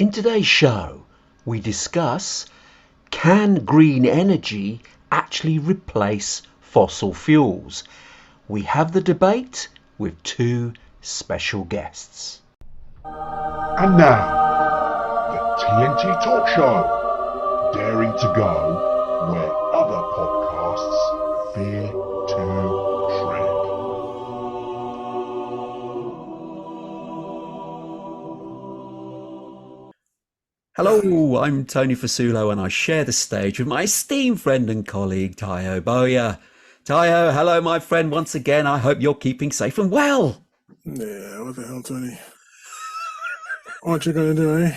In today's show, we discuss, can green energy actually replace fossil fuels? We have the debate with two special guests. And now, the TNT Talk Show, daring to go where other podcasts fear to tread. Hello, I'm Tony Fasulo and I share the stage with my esteemed friend and colleague Tayo Boya. Tayo, hello my friend once again. I hope you're keeping safe and well. Yeah, what the hell, Tony? What you gonna do, eh?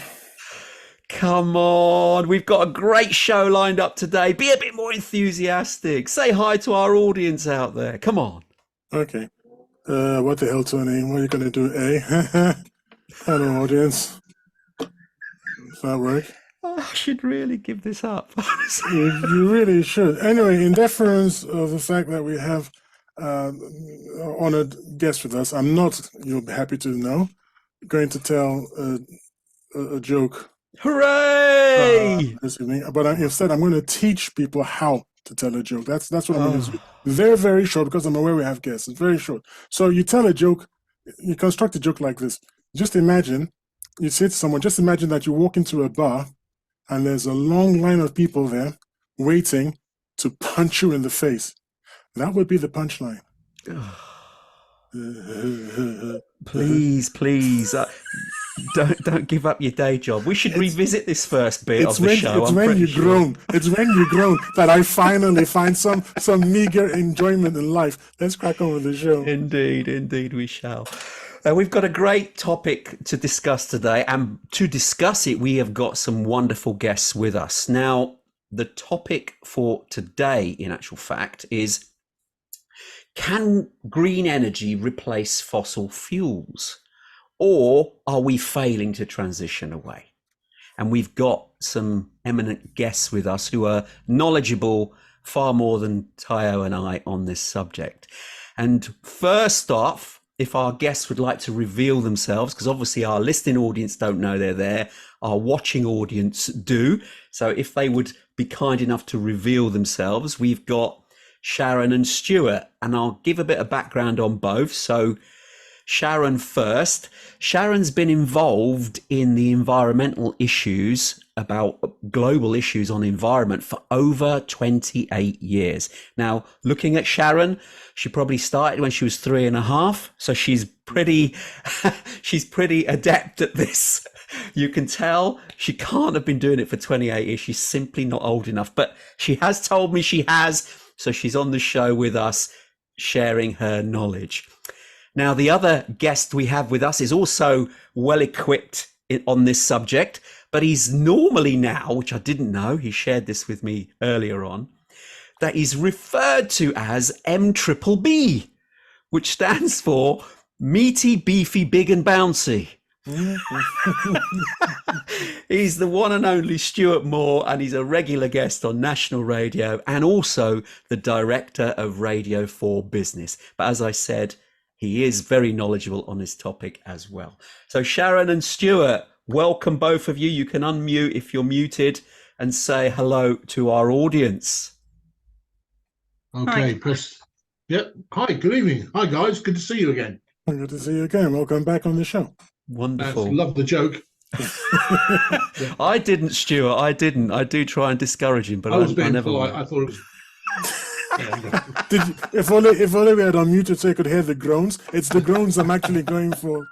Come on, we've got a great show lined up today. Be a bit more enthusiastic. Say hi to our audience out there. Come on. Okay. What the hell, Tony? What are you gonna do, eh? Hello, audience. Does that work? Oh, I should really give this up. You really should. Anyway, in deference of the fact that we have honored guests with us, I'm not, you'll be happy to know, going to tell a joke Hooray! this evening, but instead I'm going to teach people how to tell a joke. That's what I'm going to do. Very, very short, because I'm aware we have guests. It's very short. So you tell a joke, you construct a joke like this. Just imagine, you say to someone, just imagine that you walk into a bar and there's a long line of people there waiting to punch you in the face. That would be the punchline. Please, don't give up your day job. We should revisit this first bit of the show. It's when you groan that I finally find some meager enjoyment in life. Let's crack on with the show. Indeed we shall. We've got a great topic to discuss today, and to discuss it, we have got some wonderful guests with us. Now, the topic for today, in actual fact, is, can green energy replace fossil fuels? Or are we failing to transition away? And we've got some eminent guests with us who are knowledgeable far more than Tayo and I on this subject. And first off, if our guests would like to reveal themselves, because obviously our listening audience don't know they're there, our watching audience do. So if they would be kind enough to reveal themselves, we've got Sharon and Stuart, and I'll give a bit of background on both. So Sharon first. Sharon's been involved in the environmental issues, about global issues on environment, for over 28 years. Now, looking at Sharon, she probably started when she was 3.5, so she's pretty adept at this. You can tell she can't have been doing it for 28 years. She's simply not old enough, but she has told me she has, so she's on the show with us, sharing her knowledge. Now, the other guest we have with us is also well equipped on this subject, but he's normally now, which I didn't know, he shared this with me earlier on, that he's referred to as MBBB, which stands for Meaty, Beefy, Big and Bouncy. He's the one and only Stuart Moore, and he's a regular guest on national radio and also the director of Radio 4 Business. But as I said, he is very knowledgeable on this topic as well. So Sharon and Stuart, welcome both of you. You can unmute if you're muted and say hello to our audience. Okay, press. Yep. Hi, good evening. Hi, guys. Good to see you again. Good to see you again. Welcome back on the show. Wonderful. Love the joke. I didn't, Stuart. I didn't. I do try and discourage him, but I was being never polite. will. I thought it was. If only we had unmuted so you could hear the groans. It's the groans I'm actually going for.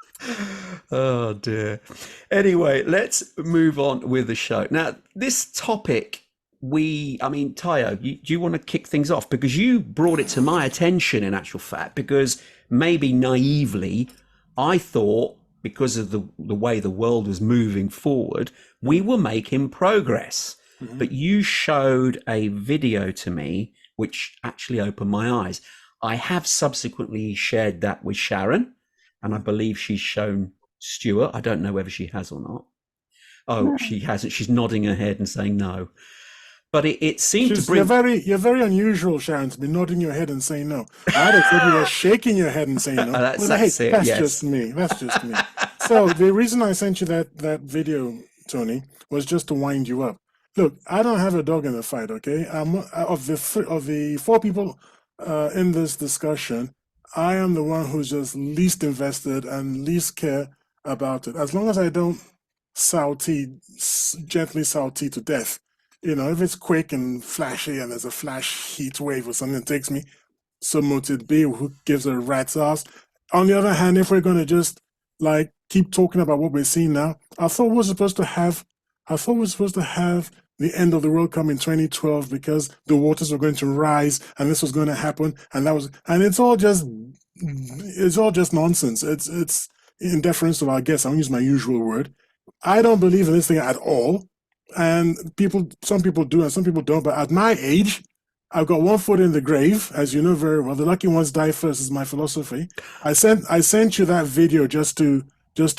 Oh dear. Anyway, let's move on with the show. Now, this topic, Tayo, do you want to kick things off? Because you brought it to my attention, in actual fact, because maybe naively, I thought, because of the way the world was moving forward, we were making progress. Mm-hmm. But you showed a video to me which actually opened my eyes. I have subsequently shared that with Sharon, and I believe she's shown Stuart. I don't know whether she has or not. Oh, no. She hasn't. She's nodding her head and saying no. But it seemed to bring... You're very unusual, Sharon, to be nodding your head and saying no. I'd have said you were shaking your head and saying no. That's just me. That's just me. So the reason I sent you that video, Tony, was just to wind you up. Look, I don't have a dog in the fight, okay? Of the four people in this discussion, I am the one who's just least invested and least care about it. As long as I don't gently salty to death, if it's quick and flashy and there's a flash heat wave or something that takes me, so mote it be. Who gives a rat's ass? On the other hand, if we're going to just like keep talking about what we're seeing now, I thought we were supposed to have the end of the world come in 2012 because the waters were going to rise and this was going to happen, and it's all just nonsense. It's in deference to our guests. I'm going to use my usual word. I don't believe in this thing at all, and some people do and some people don't. But at my age, I've got one foot in the grave, as you know very well. The lucky ones die first is my philosophy. I sent you that video just to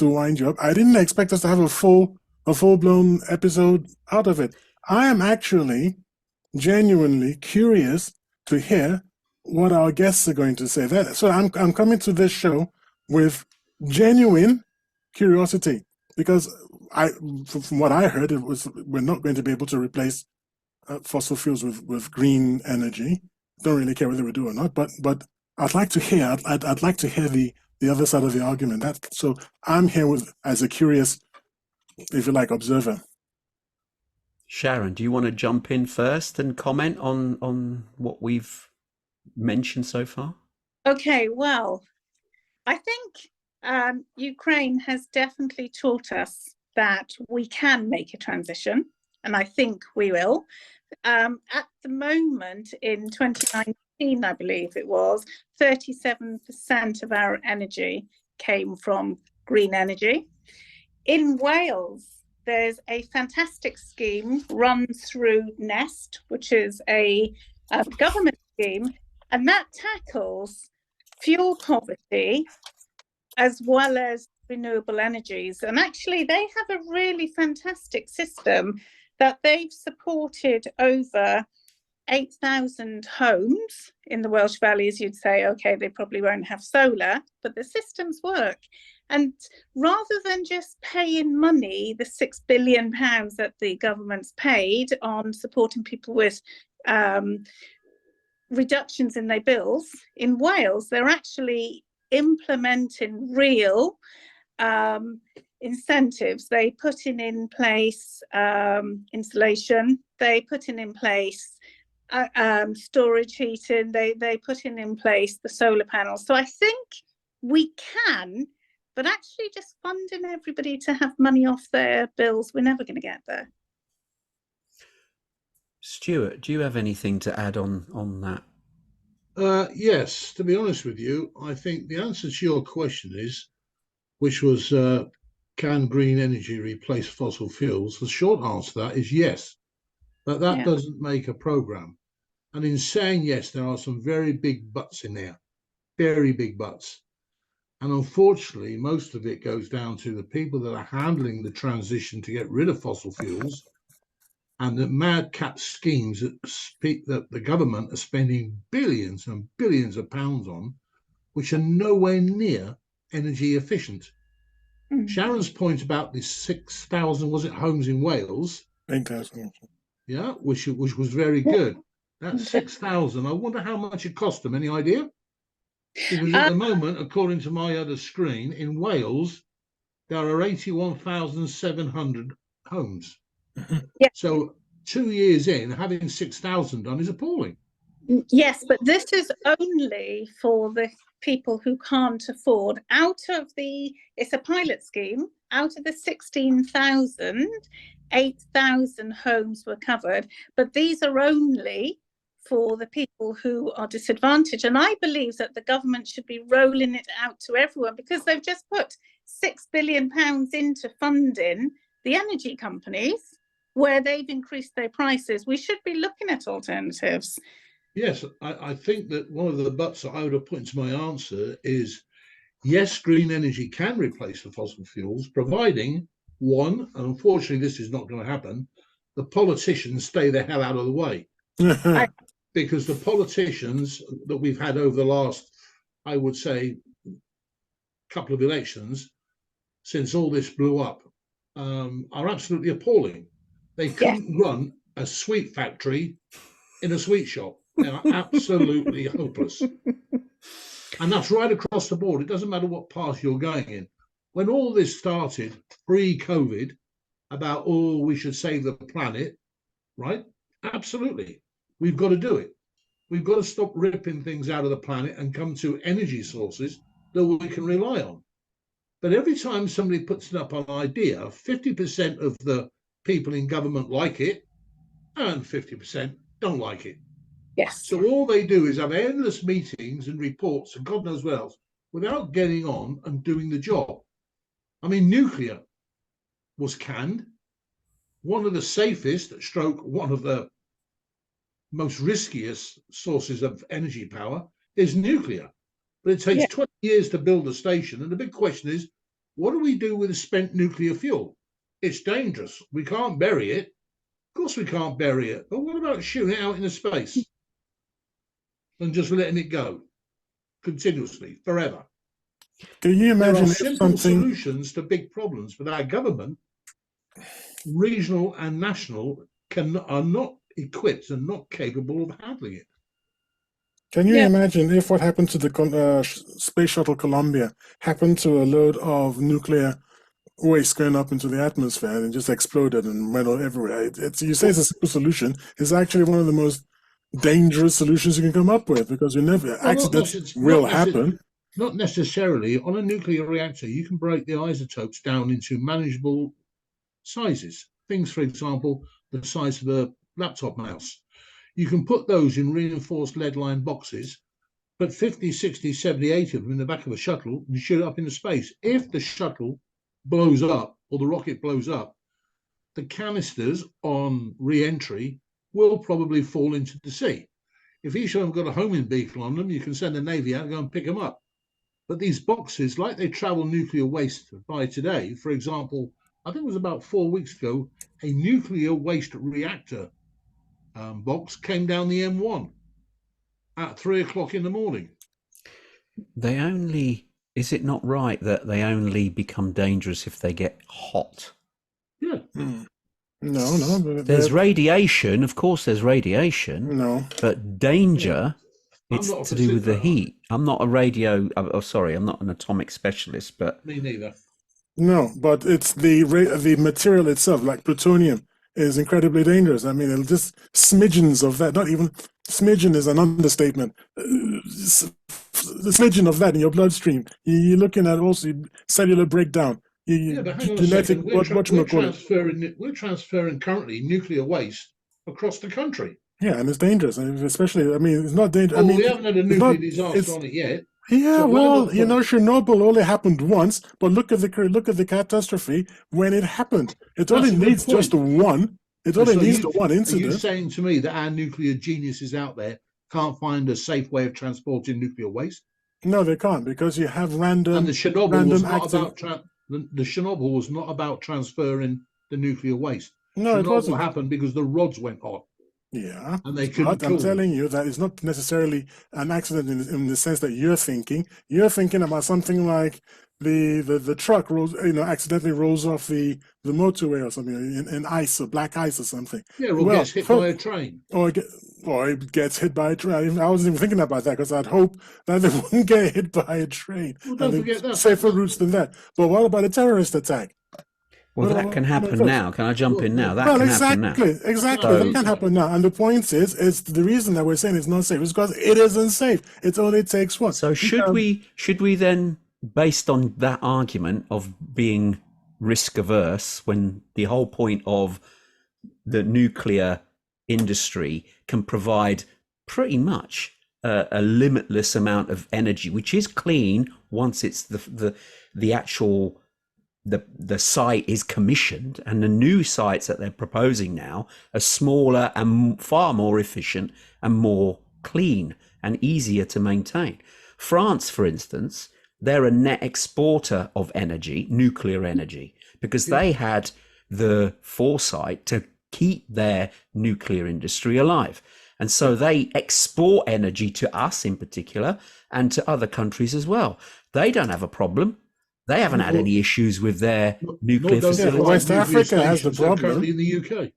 wind you up. I didn't expect us to have a full-blown episode out of it. I am actually genuinely curious to hear what our guests are going to say. So I'm coming to this show with genuine curiosity, because from what I heard, we're not going to be able to replace fossil fuels with green energy. Don't really care whether we do or not, but I'd like to hear. I'd like to hear the other side of the argument. So I'm here as a curious, if you like, observer. Sharon, do you want to jump in first and comment on what we've mentioned so far? Okay, well, I think Ukraine has definitely taught us that we can make a transition, and I think we will. At the moment, in 2019, I believe it was, 37% of our energy came from green energy. In Wales, there's a fantastic scheme run through Nest, which is a government scheme, and that tackles fuel poverty as well as renewable energies. And actually, they have a really fantastic system that they've supported over 8,000 homes in the Welsh Valleys. You'd say, okay, they probably won't have solar, but the systems work. And rather than just paying money, the £6 billion that the government's paid on supporting people with reductions in their bills, in Wales, they're actually implementing real incentives. They putting in place insulation, they putting in place storage heating, they putting in place the solar panels. So I think we can, but actually just funding everybody to have money off their bills, we're never going to get there. Stuart, do you have anything to add on that? Yes, to be honest with you, I think the answer to your question is, which was, can green energy replace fossil fuels? The short answer to that is yes, but that doesn't make a program. And in saying yes, there are some very big buts in there, very big buts. And unfortunately, most of it goes down to the people that are handling the transition to get rid of fossil fuels and the madcap schemes that the government are spending billions and billions of pounds on, which are nowhere near energy efficient. Sharon's point about the 6,000, was it, homes in Wales? 8,000. Yeah, which was very good. That's 6,000. I wonder how much it cost them. Any idea? Because at the moment, according to my other screen, in Wales, there are 81,700 homes. Yeah. So 2 years in, having 6,000 done is appalling. Yes, but this is only for the people who can't afford. It's a pilot scheme. Out of the 16,000, 8,000 homes were covered, but these are only for the people who are disadvantaged. And I believe that the government should be rolling it out to everyone, because they've just put £6 billion into funding the energy companies where they've increased their prices. We should be looking at alternatives. Yes, I think that one of the buts that I would have put into my answer is, yes, green energy can replace the fossil fuels, providing, one, and unfortunately this is not going to happen, the politicians stay the hell out of the way. Because the politicians that we've had over the last, I would say, couple of elections, since all this blew up, are absolutely appalling. They couldn't run a sweet factory in a sweet shop. They are absolutely hopeless. And that's right across the board. It doesn't matter what path you're going in. When all this started pre-COVID about, oh, we should save the planet, right? Absolutely. We've got to do it. We've got to stop ripping things out of the planet and come to energy sources that we can rely on. But every time somebody puts up an idea, 50% of the people in government like it and 50% don't like it. Yes. So all they do is have endless meetings and reports and God knows what else without getting on and doing the job. I mean, nuclear was canned. One of the safest, stroke, one of the most riskiest sources of energy power is nuclear. But it takes 20 years to build a station. And the big question is, what do we do with the spent nuclear fuel? It's dangerous. We can't bury it. Of course we can't bury it. But what about shooting it out into space and just letting it go continuously, forever? Can you imagine there are if simple something solutions to big problems, but our government, regional and national, are not equipped and not capable of handling it. Can you imagine if what happened to the Space Shuttle Columbia happened to a load of nuclear waste going up into the atmosphere and it just exploded and went all everywhere? You say it's a simple solution. It's actually one of the most dangerous solutions you can come up with because you never accidents will happen. Not necessarily. On a nuclear reactor, you can break the isotopes down into manageable sizes. Things, for example, the size of a laptop mouse. You can put those in reinforced lead-lined boxes, put 50, 60, 70, 80 of them in the back of a shuttle and shoot it up into space. If the shuttle blows up or the rocket blows up, the canisters on re-entry will probably fall into the sea. If each of them got a homing beacon on them, you can send the Navy out and go and pick them up. But these boxes, like they travel nuclear waste by today, for example, I think it was about 4 weeks ago, a nuclear waste reactor box came down the M1 at 3 o'clock in the morning. Is it not right that they only become dangerous if they get hot? Yeah. No. There's radiation, of course there's radiation. No. But danger, it's to do with the heat. I'm not I'm not an atomic specialist, but... Me neither. No, but it's the material itself, like plutonium, is incredibly dangerous. I mean, just smidgens of that, not even smidgen is an understatement. The smidgen of that in your bloodstream, you're looking at also cellular breakdown. But hang on a second. We're transferring currently nuclear waste across the country. Yeah, and it's dangerous, especially. I mean, it's not dangerous. Oh, we haven't had a nuclear disaster on it yet. Yeah, so well, Chernobyl only happened once, but look at the catastrophe when it happened. It only needs just one. It only needs one incident. Are you saying to me that our nuclear geniuses out there can't find a safe way of transporting nuclear waste? No, they can't, because you have random. And the Chernobyl was not about transferring the nuclear waste. No, it wasn't. Chernobyl happened because the rods went hot. Yeah, and they couldn't. But I'm telling you that it's not necessarily an accident in the sense that you're thinking. You're thinking about something like the truck accidentally rolls off the motorway or something in ice or black ice or something. Yeah, or gets hit by a train. Or it gets hit by a train. I wasn't even thinking about that because I'd hope that they wouldn't get hit by a train. Well, don't forget that. Safer routes than that. But what about a terrorist attack? Well, that can happen now. Can I jump in now? That can happen now. Exactly. That can happen now. And the point is the reason that we're saying it's not safe is because it isn't safe. It only takes one. So should we then, based on that argument of being risk averse, when the whole point of the nuclear industry can provide pretty much a limitless amount of energy, which is clean once it's the actual the site is commissioned, and the new sites that they're proposing now are smaller and far more efficient and more clean and easier to maintain. France, for instance, they're a net exporter of energy, nuclear energy, because they had the foresight to keep their nuclear industry alive. And so they export energy to us in particular and to other countries as well. They don't have a problem. They haven't had any issues with their Nor nuclear does the facilities. West nuclear Africa has the stations that are problem. currently in the UK.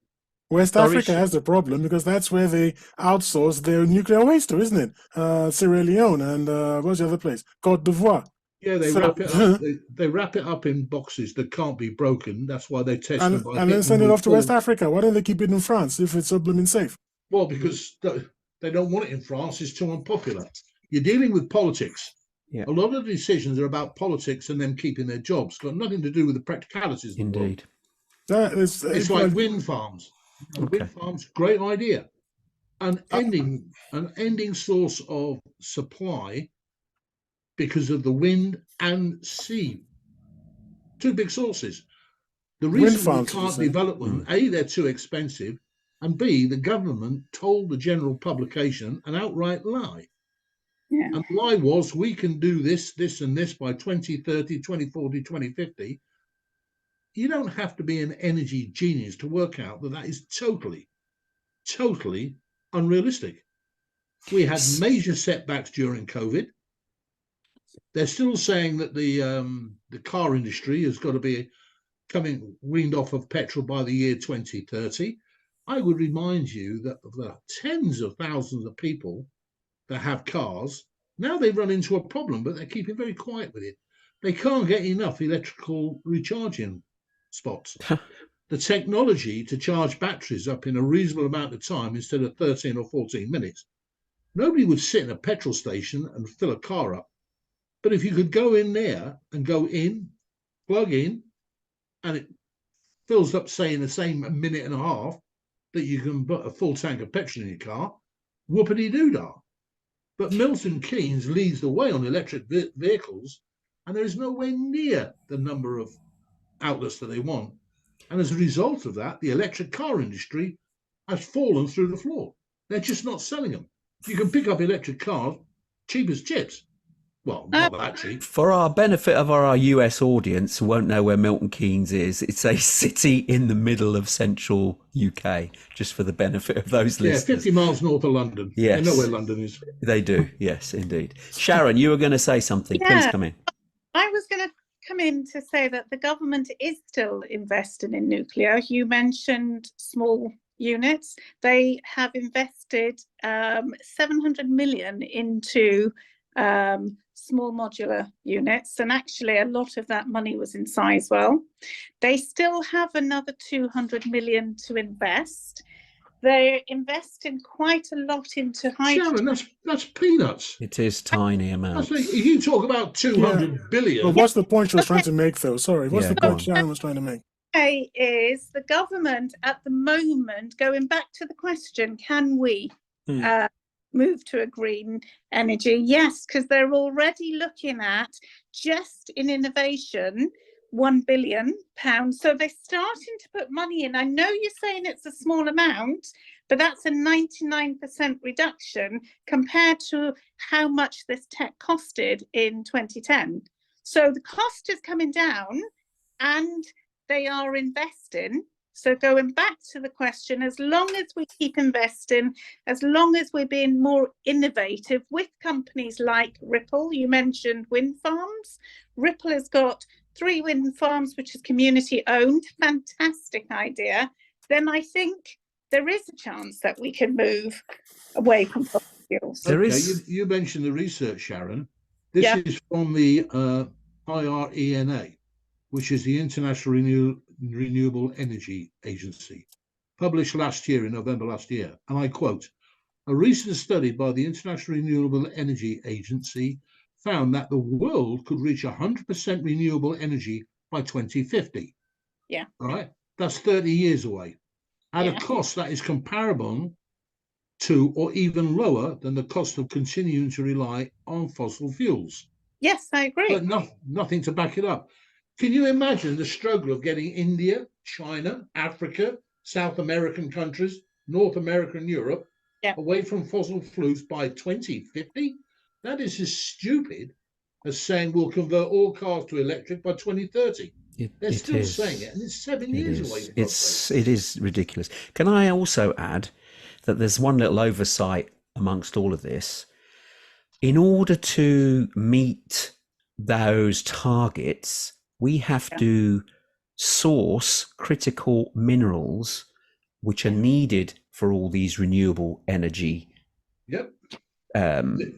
West Sorry, Africa has the problem because that's where they outsource their nuclear waste to, isn't it? Sierra Leone and what's the other place? Cote d'Ivoire. Yeah, they So- wrap it up. They wrap it up in boxes that can't be broken. That's why they test them by and then hitting send them it with off to West full- Africa. Why don't they keep it in France if it's so blooming safe? Well, because they don't want it in France. It's too unpopular. You're dealing with politics. Yeah. A lot of the decisions are about politics and them keeping their jobs. Got nothing to do with the practicalities of the world. Indeed. That is, It's like wind farms. Okay. Wind farms, great idea. An ending source of supply because of the wind and sea. Two big sources. The Wind reason we farms, you can't say? develop them, A, they're too expensive, and B, the government told the general publication an outright lie. Yeah. And the lie was, we can do this, this, and this by 2030, 2040, 2050. You don't have to be an energy genius to work out that that is totally unrealistic. We had major setbacks during COVID. They're still saying that the car industry has got to be coming weaned off of petrol by the year 2030. I would remind you that of the tens of thousands of people that have cars, now they run into a problem, but they're keeping very quiet with it. They can't get enough electrical recharging spots. The technology to charge batteries up in a reasonable amount of time instead of 13 or 14 minutes. Nobody would sit in a petrol station and fill a car up. But if you could go in there and go in, plug in, and it fills up, say, in the same minute and a half that you can put a full tank of petrol in your car, whoopity-doo-dah. But Milton Keynes leads the way on electric vehicles, and there is nowhere near the number of outlets that they want. And as a result of that, the electric car industry has fallen through the floor. They're just not selling them. You can pick up electric cars cheap as chips. Well, not that cheap. For our benefit of our US audience who won't know where Milton Keynes is, it's a city in the middle of central UK, just for the benefit of those Yeah, listeners. 50 miles north of London. Yes. They know where London is. They do, yes, indeed. Sharon, you were going to say something. Yeah. Please come in. I was going to come in to say that the government is still investing in nuclear. You mentioned small units. They have invested 700 million into small modular units, and actually a lot of that money was in Sizewell. They still have another 200 million to invest. They're investing quite a lot into hydrogen. Sharon, that's peanuts. It is tiny amounts. You talk about 200 billion. But what's the point she was trying to make, though? Sorry, what's Yeah, the go point on. Sharon was trying to make? Is the government at the moment, going back to the question, can we move to a green energy? Yes, because they're already looking at, just in innovation, £1 billion. So they're starting to put money in. I know you're saying it's a small amount, but that's a 99% reduction compared to how much this tech costed in 2010. So the cost is coming down and they are investing. So going back to the question, as long as we keep investing, as long as we're being more innovative with companies like Ripple, you mentioned wind farms. Ripple has got 3 wind farms, which is community owned, fantastic idea. Then I think there is a chance that we can move away from fossil fuels. There Okay, is- you mentioned the research, Sharon. This Yeah. is from the IRENA, which is the International Renewable Energy Agency, published last year, in November last year. And I quote, a recent study by the International Renewable Energy Agency found that the world could reach 100% renewable energy by 2050. Yeah. All right. That's 30 years away. At Yeah. a cost that is comparable to or even lower than the cost of continuing to rely on fossil fuels. Yes, I agree. But nothing to back it up. Can you imagine the struggle of getting India, China, Africa, South American countries, North America and Europe away from fossil fuels by 2050? That is as stupid as saying we'll convert all cars to electric by 2030. They're still saying it, and it's 7 years away. for God's sake. It is ridiculous. Can I also add that there's one little oversight amongst all of this? In order to meet those targets, we have to source critical minerals which are needed for all these renewable energy Yep.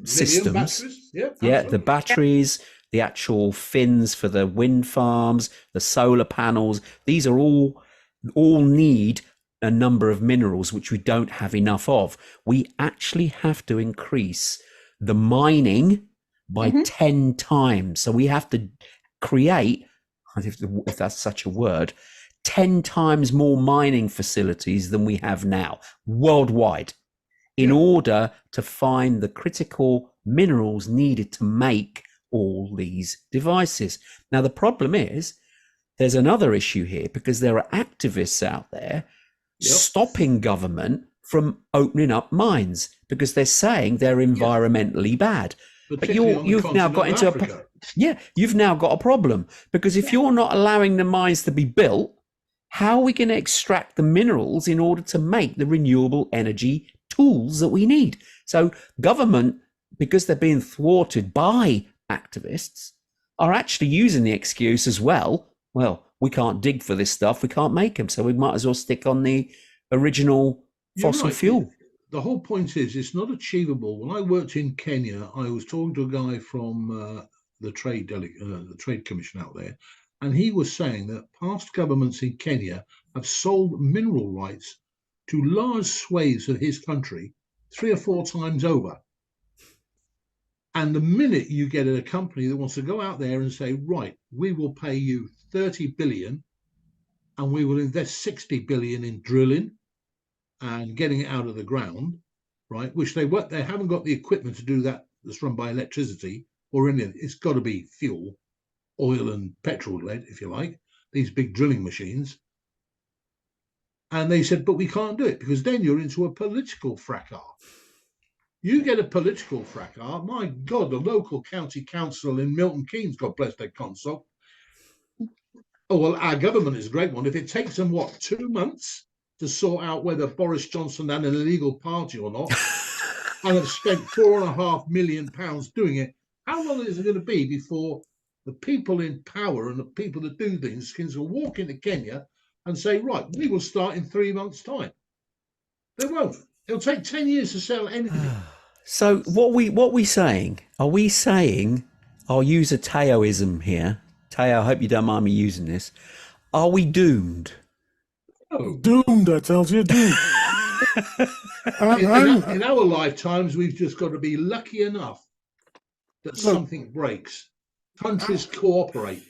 systems. Batteries. Yep, yeah, absolutely. the batteries, the actual fins for the wind farms, the solar panels. These are all need a number of minerals which we don't have enough of. We actually have to increase the mining by 10 times. So we have to create, if that's such a word, 10 times more mining facilities than we have now worldwide in order to find the critical minerals needed to make all these devices. Now, the problem is there's another issue here because there are activists out there stopping government from opening up mines because they're saying they're environmentally bad. But you've now got into Africa. You've now got a problem because if you're not allowing the mines to be built, how are we going to extract the minerals in order to make the renewable energy tools that we need? So government, because they're being thwarted by activists, are actually using the excuse as well, we can't dig for this stuff, we can't make them, so we might as well stick on the original fossil fuel. The whole point is it's not achievable. When I worked in Kenya, I was talking to a guy from the trade commission out there, and he was saying that past governments in Kenya have sold mineral rights to large swathes of his country 3 or 4 times over. And the minute you get a company that wants to go out there and say, right, we will pay you 30 billion and we will invest 60 billion in drilling and getting it out of the ground, right, which they haven't got the equipment to do that that's run by electricity or anything. It's got to be fuel, oil and petrol led, if you like, these big drilling machines. And they said, but we can't do it because then you're into a political fracas. You get a political fracas, my God, the local county council in Milton Keynes, God bless their console. Oh, well, our government is a great one. If it takes them, 2 months to sort out whether Boris Johnson had an illegal party or not, and have spent £4.5 million doing it, how long is it going to be before the people in power and the people that do things can walk into Kenya and say, right, we will start in 3 months' time? They won't. It'll take 10 years to sell anything. So what we saying? Are we saying, I'll use a Teoism here. Teo, I hope you don't mind me using this. Are we doomed? Oh. Doomed, I tell you, doomed. In our lifetimes, we've just got to be lucky enough that something breaks. Countries cooperate.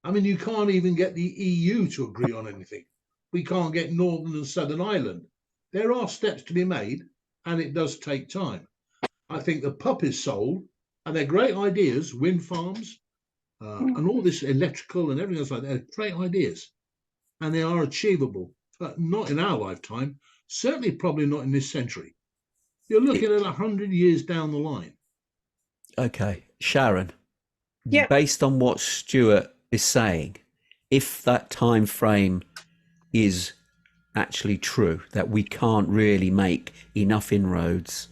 I mean, you can't even get the EU to agree on anything. We can't get Northern and Southern Ireland. There are steps to be made, and it does take time. I think the pup is sold, and they're great ideas, wind farms, and all this electrical and everything else like that. They're great ideas, and they are achievable, but not in our lifetime. Certainly, probably not in this century. You're looking at 100 years down the line. Okay, Sharon. Yeah. Based on what Stuart is saying, if that time frame is actually true, that we can't really make enough inroads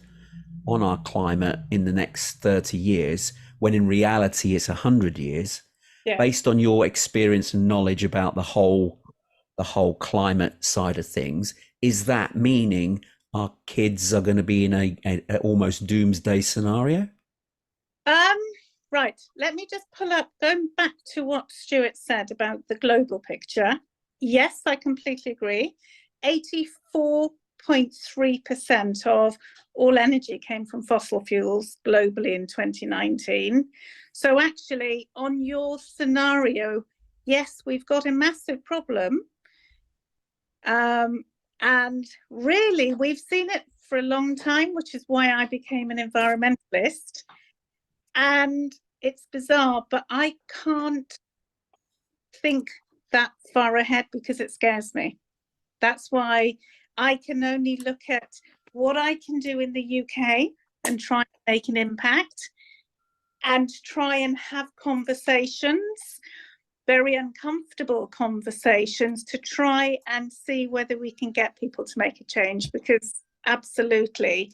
on our climate in the next 30 years, when in reality it's 100 years, based on your experience and knowledge about the whole climate side of things, is that meaning our kids are going to be in a almost doomsday scenario? Right, let me just pull up, going back to what Stuart said about the global picture. Yes, I completely agree. 84.3% of all energy came from fossil fuels globally in 2019. So actually, on your scenario, yes, we've got a massive problem. And really, we've seen it for a long time, which is why I became an environmentalist. And it's bizarre, but I can't think that far ahead because it scares me. That's why I can only look at what I can do in the UK and try and make an impact and try and have conversations, very uncomfortable conversations, to try and see whether we can get people to make a change, because absolutely,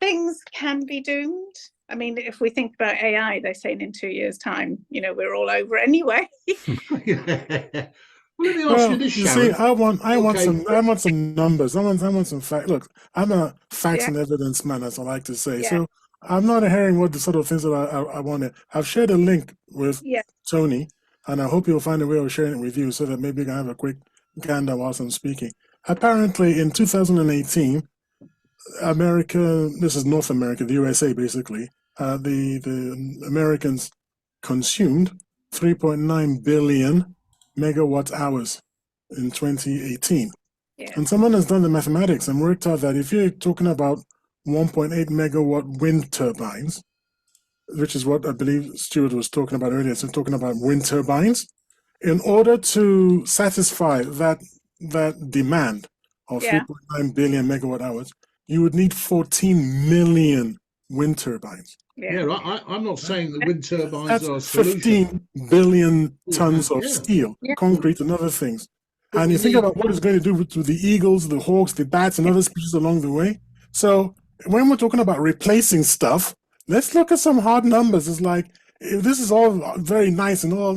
things can be doomed. I mean, if we think about AI, they're saying in 2 years' time, you know, we're all over anyway. Yeah. Well, let me ask you Well, this, you see, Sharon. I want Okay. some numbers. I want some fact. Look, I'm a facts Yeah. and evidence man, as I like to say. Yeah. So I'm not hearing what the sort of things that I wanted. I've shared a link with Yeah. Tony, and I hope you'll find a way of sharing it with you so that maybe you can have a quick gander whilst I'm speaking. Apparently, in 2018, America, this is North America, the USA, basically, the Americans consumed 3.9 billion megawatt hours in 2018. Yeah. And someone has done the mathematics and worked out that if you're talking about 1.8 megawatt wind turbines, which is what I believe Stuart was talking about earlier, so talking about wind turbines, in order to satisfy that demand of Yeah. 3.9 billion megawatt hours, you would need 14 million wind turbines. Yeah. Yeah, I'm not saying that wind turbines That's are a solution. 15 billion tons of Yeah. steel, Yeah. concrete, and other things. But And we you think need- about what it's going to do to the eagles, the hawks, the bats, and other species along the way. So when we're talking about replacing stuff, let's look at some hard numbers. It's like, if this is all very nice and all,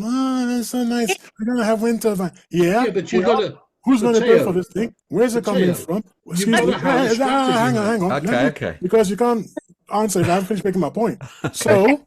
it's so nice, we're going to have wind turbine. Yeah, but you've got to. who's going to pay for Mateo, this thing? Where's it coming Mateo, from? you've Excuse got me. to have a strategy, Hang on, mate. hang on. Okay, okay. Because you can't answer if I haven't finished making my point. Okay.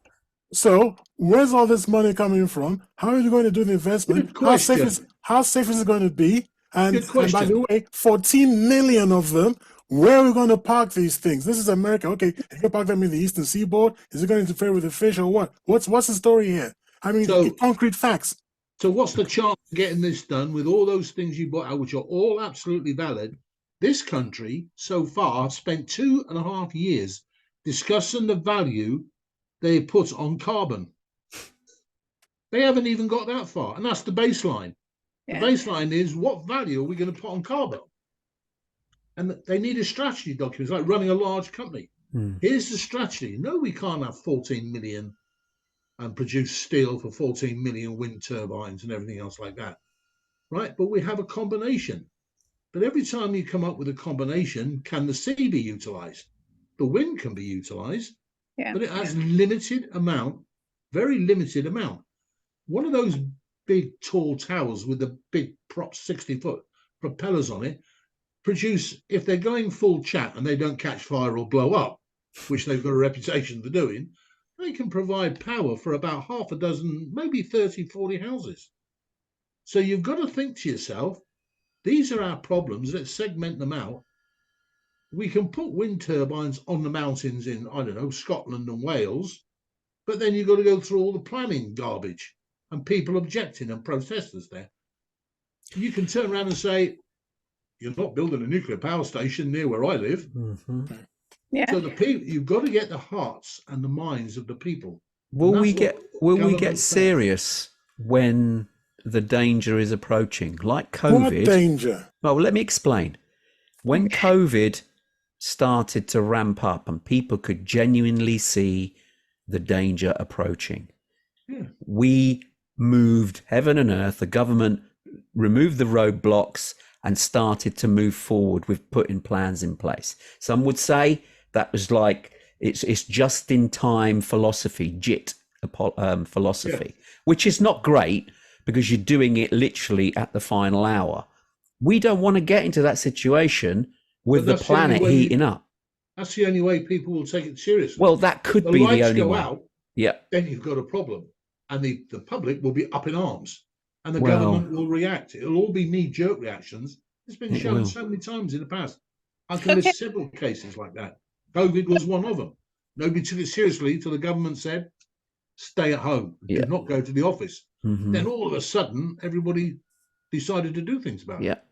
So where's all this money coming from? How are you going to do the investment? Good question. How safe is it going to be? And Good question. by the way, 14 million of them, where are we going to park these things? This is America. Okay, you can park them in the eastern seaboard. Is it going to interfere with the fish or what? What's the story here? I mean, So- concrete facts. So what's the chance of getting this done with all those things you brought out, which are all absolutely valid? This country so far spent 2.5 years discussing the value they put on carbon. They haven't even got that far, and that's the baseline. Yeah. The baseline is, what value are we going to put on carbon? And they need a strategy document. It's like running a large company. Here's the strategy. No, we can't have 14 million and produce steel for 14 million wind turbines and everything else like that, right? But we have a combination. But every time you come up with a combination, can the sea be utilized? The wind can be utilized, Yeah. but it has limited amount, very limited amount. One of those big tall towers with the big 60-foot propellers on it produce, if they're going full chat and they don't catch fire or blow up, which they've got a reputation for doing, they can provide power for about half a dozen, maybe 30, 40 houses. So you've got to think to yourself, these are our problems, let's segment them out. We can put wind turbines on the mountains in, I don't know, Scotland and Wales, but then you've got to go through all the planning garbage and people objecting and protesters there. You can turn around and say, you're not building a nuclear power station near where I live. Yeah. So the people, you've got to get the hearts and the minds of the people. Will we that's get what will we get government says. serious when the danger is approaching? Like What COVID. danger? Well, let me explain. When COVID started to ramp up and people could genuinely see the danger approaching, we moved heaven and earth. The government removed the roadblocks and started to move forward with putting plans in place. Some would say that was like it's just in time philosophy, JIT philosophy, which is not great because you're doing it literally at the final hour. We don't want to get into that situation with the planet heating up. That's the only way people will take it seriously. Well, that could be the only way. Out, yeah. Then you've got a problem. And the public will be up in arms. And the Well, government will react. It'll all be knee-jerk reactions. It's been shown so many times in the past. I can list several cases like that. COVID was one of them. Nobody took it seriously until the government said, stay at home, do not go to the office. Then all of a sudden, everybody decided to do things about it.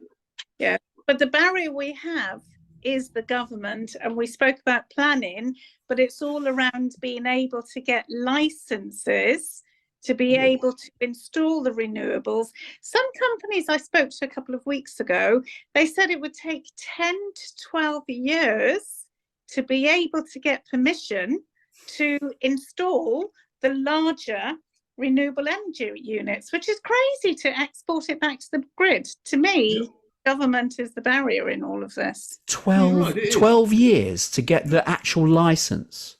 Yeah, but the barrier we have is the government, and we spoke about planning, but it's all around being able to get licenses to be able to install the renewables. Some companies I spoke to a couple of weeks ago, they said it would take 10 to 12 years to be able to get permission to install the larger renewable energy units, which is crazy to export it back to the grid. To me, government is the barrier in all of this. 12 years to get the actual license.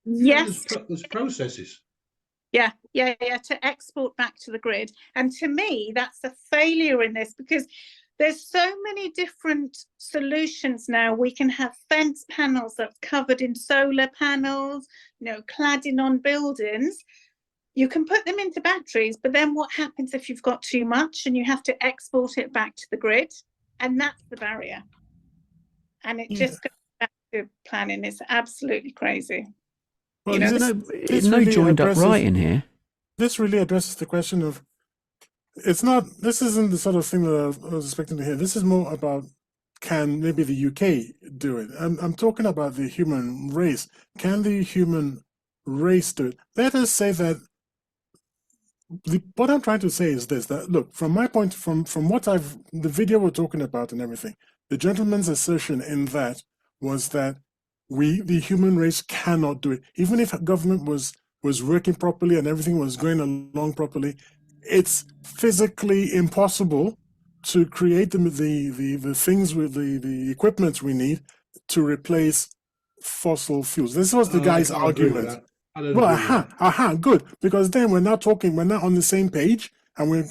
Yes. There's processes. Yeah, to export back to the grid. And to me, that's a failure in this, because there's so many different solutions now. We can have fence panels that's covered in solar panels, cladding on buildings. You can put them into batteries, but then what happens if you've got too much and you have to export it back to the grid? And that's the barrier. And it just goes back to planning. It's absolutely crazy. Well, there's no joined up right in here. This really addresses the question of, this isn't the sort of thing that I was expecting to hear. This is more about, can maybe the UK do it? I'm talking about the human race. Can the human race do it? Let us say that, what I'm trying to say is this, that look, from my point, from what the video we're talking about and everything, the gentleman's assertion in that was that the human race cannot do it. Even if government was working properly and everything was going along properly, it's physically impossible to create the things with the equipment we need to replace fossil fuels. This was the guy's argument. Well, good, because then we're not on the same page, and we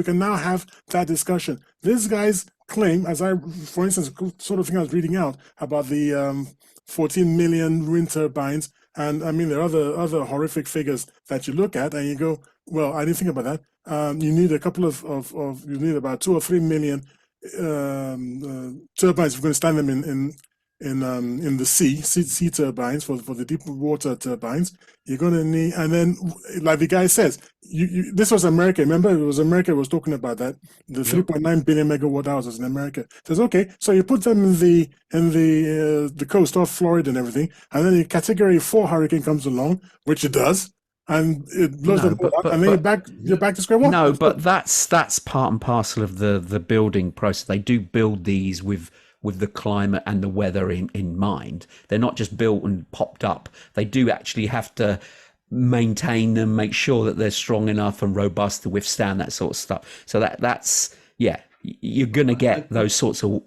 can now have that discussion. This guy's claim, for instance, sort of thing I was reading out about the 14 million wind turbines, and I mean there are other horrific figures that you look at and you go, well, I didn't think about that. You need a couple you need about 2 or 3 million turbines if you're going to stand them in the sea turbines for the deep water turbines. You're going to need, and then like the guy says, this was America. Remember, it was America was talking about that. The 3.9 billion megawatt hours was in America. Says, okay, so you put them in the coast of Florida and everything, and then the Category 4 hurricane comes along, which it does, and it blows them all up, and then you're back to square one. No, but that's part and parcel of the building process. They do build these with the climate and the weather in mind. They're not just built and popped up. They do actually have to maintain them, make sure that they're strong enough and robust to withstand that sort of stuff. So that's you're going to get those sorts of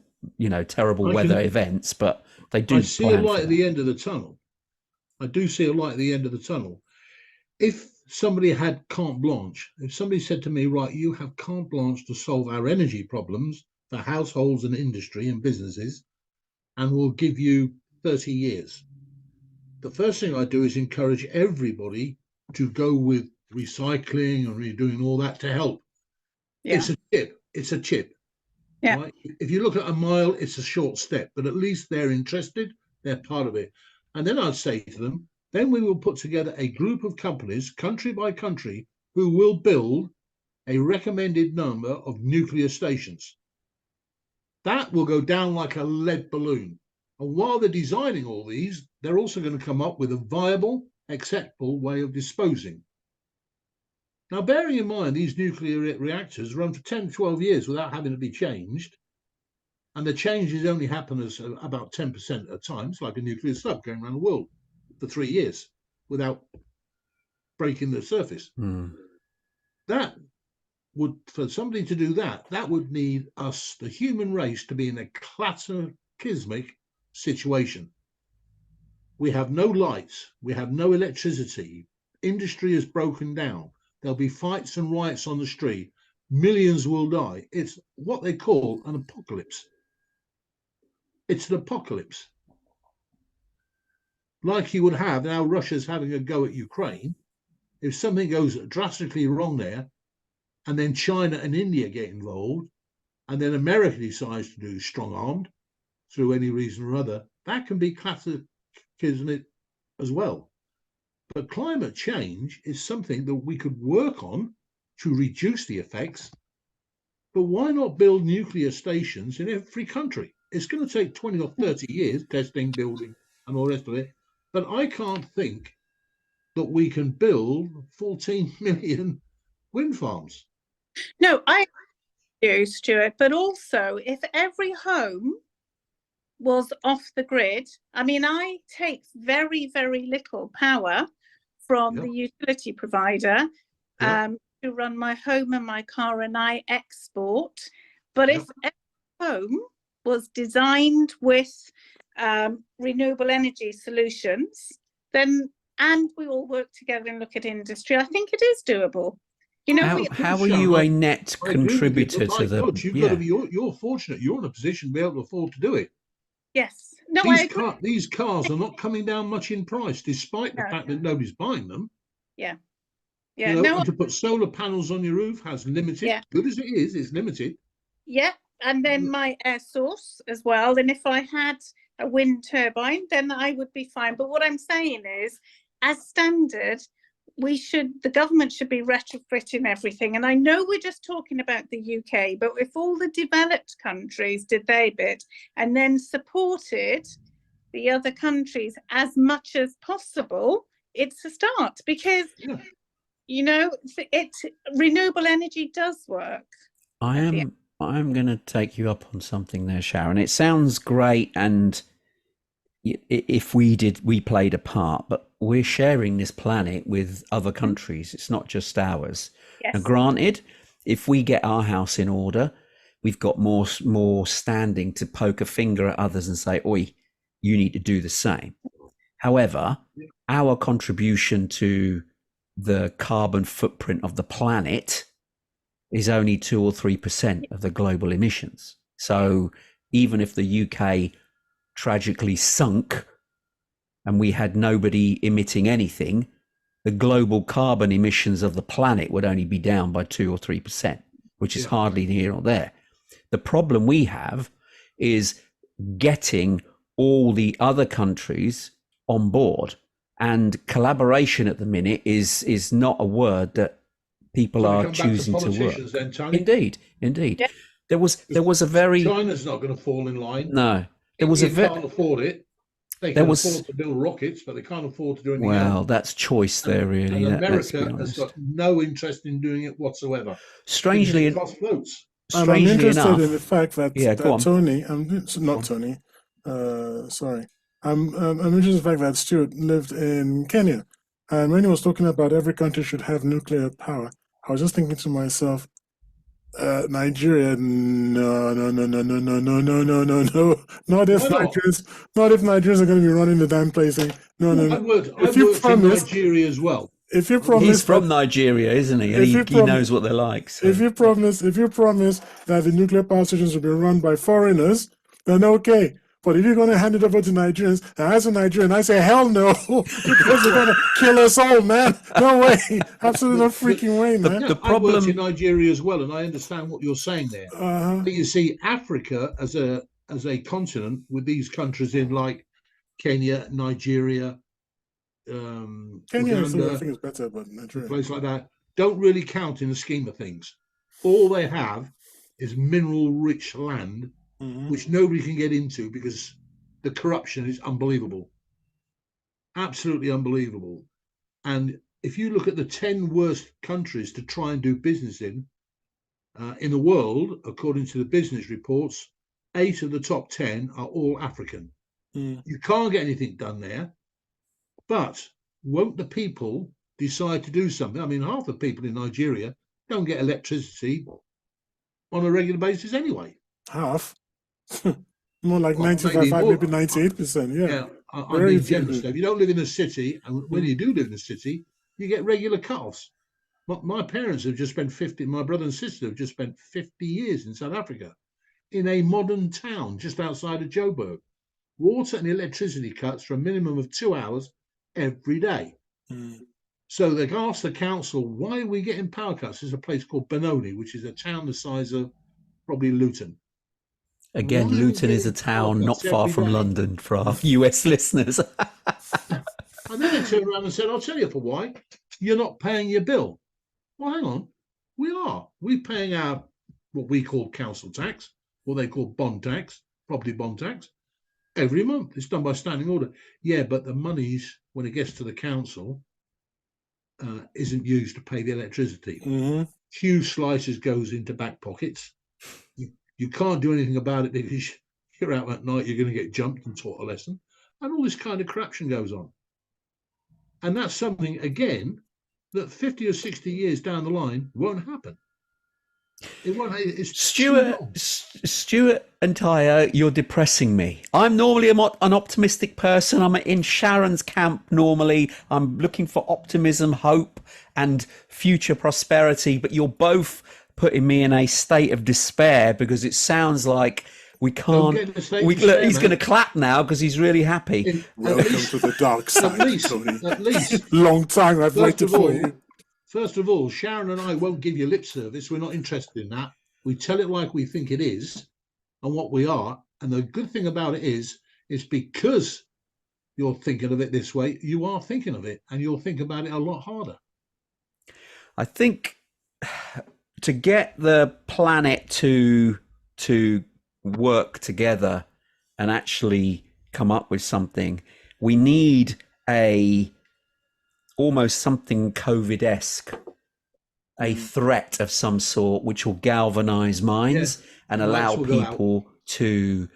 terrible weather events, but they do. I see a light at the end of the tunnel. I do see a light at the end of the tunnel. If somebody had carte blanche, if somebody said to me, right, you have carte blanche to solve our energy problems for households and industry and businesses, and we'll give you 30 years. The first thing I do is encourage everybody to go with recycling and redoing all that to help. Yeah. It's a chip. Yeah. Right? If you look at a mile, it's a short step, but at least they're interested, they're part of it. And then I'd say to them, then we will put together a group of companies, country by country, who will build a recommended number of nuclear stations. That will go down like a lead balloon. And while they're designing all these, they're also going to come up with a viable, acceptable way of disposing. Now, bearing in mind, these nuclear reactors run for 10, 12 years without having to be changed. And the changes only happen as about 10% at times, like a nuclear sub going around the world for 3 years without breaking the surface. That would, for somebody to do that would need us, the human race, to be in a cataclysmic situation. We have no lights, we have no electricity, industry is broken down, there'll be fights and riots on the street, millions will die. It's what they call an apocalypse. It's an apocalypse. Like you would have now, Russia's having a go at Ukraine. If something goes drastically wrong there, and then China and India get involved, and then America decides to do strong-armed through any reason or other, that can be cataclysmic as well. But climate change is something that we could work on to reduce the effects. But why not build nuclear stations in every country? It's going to take 20 or 30 years, testing, building, and all the rest of it. But I can't think that we can build 14 million wind farms. No, I do, Stuart, but also if every home was off the grid, I mean, I take very, very little power from the utility provider to run my home and my car, and I export. But if home was designed with renewable energy solutions, then, and we all work together and look at industry, I think it is doable. You know, how are you a net contributor to the? You've got to be. You're fortunate. You're in a position to be able to afford to do it. Yes. No, these cars are not coming down much in price, despite the fact that nobody's buying them. Yeah. Yeah. You know, and to put solar panels on your roof has limited. Yeah. Good as it is, it's limited. Yeah. And then my air source as well. And if I had a wind turbine, then I would be fine. But what I'm saying is, as standard, the government should be retrofitting everything. And I know we're just talking about the UK, but if all the developed countries did their bit and then supported the other countries as much as possible, it's a start. Because, you know, renewable energy does work. I'm going to take you up on something there, Sharon. It sounds great, and if we played a part, but we're sharing this planet with other countries. It's not just ours. Yes. Now, granted, if we get our house in order, we've got more standing to poke a finger at others and say, "Oi, you need to do the same." However, our contribution to the carbon footprint of the planet is only 2 or 3% of the global emissions. So even if the UK tragically sunk and we had nobody emitting anything, the global carbon emissions of the planet would only be down by 2 or 3%, which is hardly here or there. The problem we have is getting all the other countries on board, and collaboration at the minute is not a word that people are choosing to work. Then, Tony? Indeed. Yeah. There was a very China's not going to fall in line. No, there was India can't afford it. They can afford to build rockets, but they can't afford to do anything else. Well, that's choice there, really. And America has got no interest in doing it whatsoever. Strangely enough, I'm interested in the fact that, Tony, I'm interested in the fact that Stuart lived in Kenya, and when he was talking about every country should have nuclear power, I was just thinking to myself, Nigeria, no. Not if Nigerians are going to be running the damn place. No. I worked in Nigeria as well. If you promise, he's from Nigeria, isn't he? And he knows what they're like. So. If you promise that the nuclear power stations will be run by foreigners, then okay. But if you're going to hand it over to Nigerians, and as a Nigerian, I say hell no, because they're going to kill us all, man. No way, absolutely no freaking way, man. The problem, I worked in Nigeria as well, and I understand what you're saying there. But you see, Africa as a continent with these countries in like Kenya, Nigeria, Kenya, Uganda, I think is better, but Nigeria, place like that, don't really count in the scheme of things. All they have is mineral-rich land. Which nobody can get into because the corruption is unbelievable. Absolutely unbelievable. And if you look at the 10 worst countries to try and do business in the world, according to the business reports, 8 of the top 10 are all African. You can't get anything done there. But won't the people decide to do something? I mean, half the people in Nigeria don't get electricity on a regular basis anyway. Half? More like 95, maybe 98%. Yeah. I'm being generous. If you don't live in a city, and when you do live in a city, you get regular cut-offs. My parents have just spent my brother and sister have just spent 50 years in South Africa, in a modern town just outside of Joburg. Water and electricity cuts for a minimum of 2 hours every day. So they asked the council, why are we getting power cuts? There's a place called Benoni, which is a town the size of probably Luton. Again, Luton is a town not far from London for our US listeners. And then they turned around and said, I'll tell you for why. You're not paying your bill. Well, hang on. We are. We're paying our, what we call council tax, what they call bond tax, property bond tax, every month. It's done by standing order. Yeah, but the monies, when it gets to the council, isn't used to pay the electricity. Huge slices goes into back pockets. You can't do anything about it because you're out at night, you're going to get jumped and taught a lesson. And all this kind of corruption goes on. And that's something, again, that 50 or 60 years down the line won't happen. It won't. It's too Stuart, long. Stuart and Tyre, you're depressing me. I'm normally an optimistic person. I'm in Sharon's camp normally. I'm looking for optimism, hope, and future prosperity. But you're both putting me in a state of despair because it sounds like we Don't can't. get in a state of despair, He's going to mate. clap now because he's really happy. Welcome to the dark side, Tony. At least, Long time I've first waited of for all, you. first of all, Sharon and I won't give you lip service. We're not interested in that. We tell it like we think it is and what we are. And the good thing about it is because you're thinking of it this way, you are thinking of it and you'll think about it a lot harder. I think to get the planet to work together and actually come up with something, we need almost something COVID-esque, a threat of some sort, which will galvanize minds and allow people to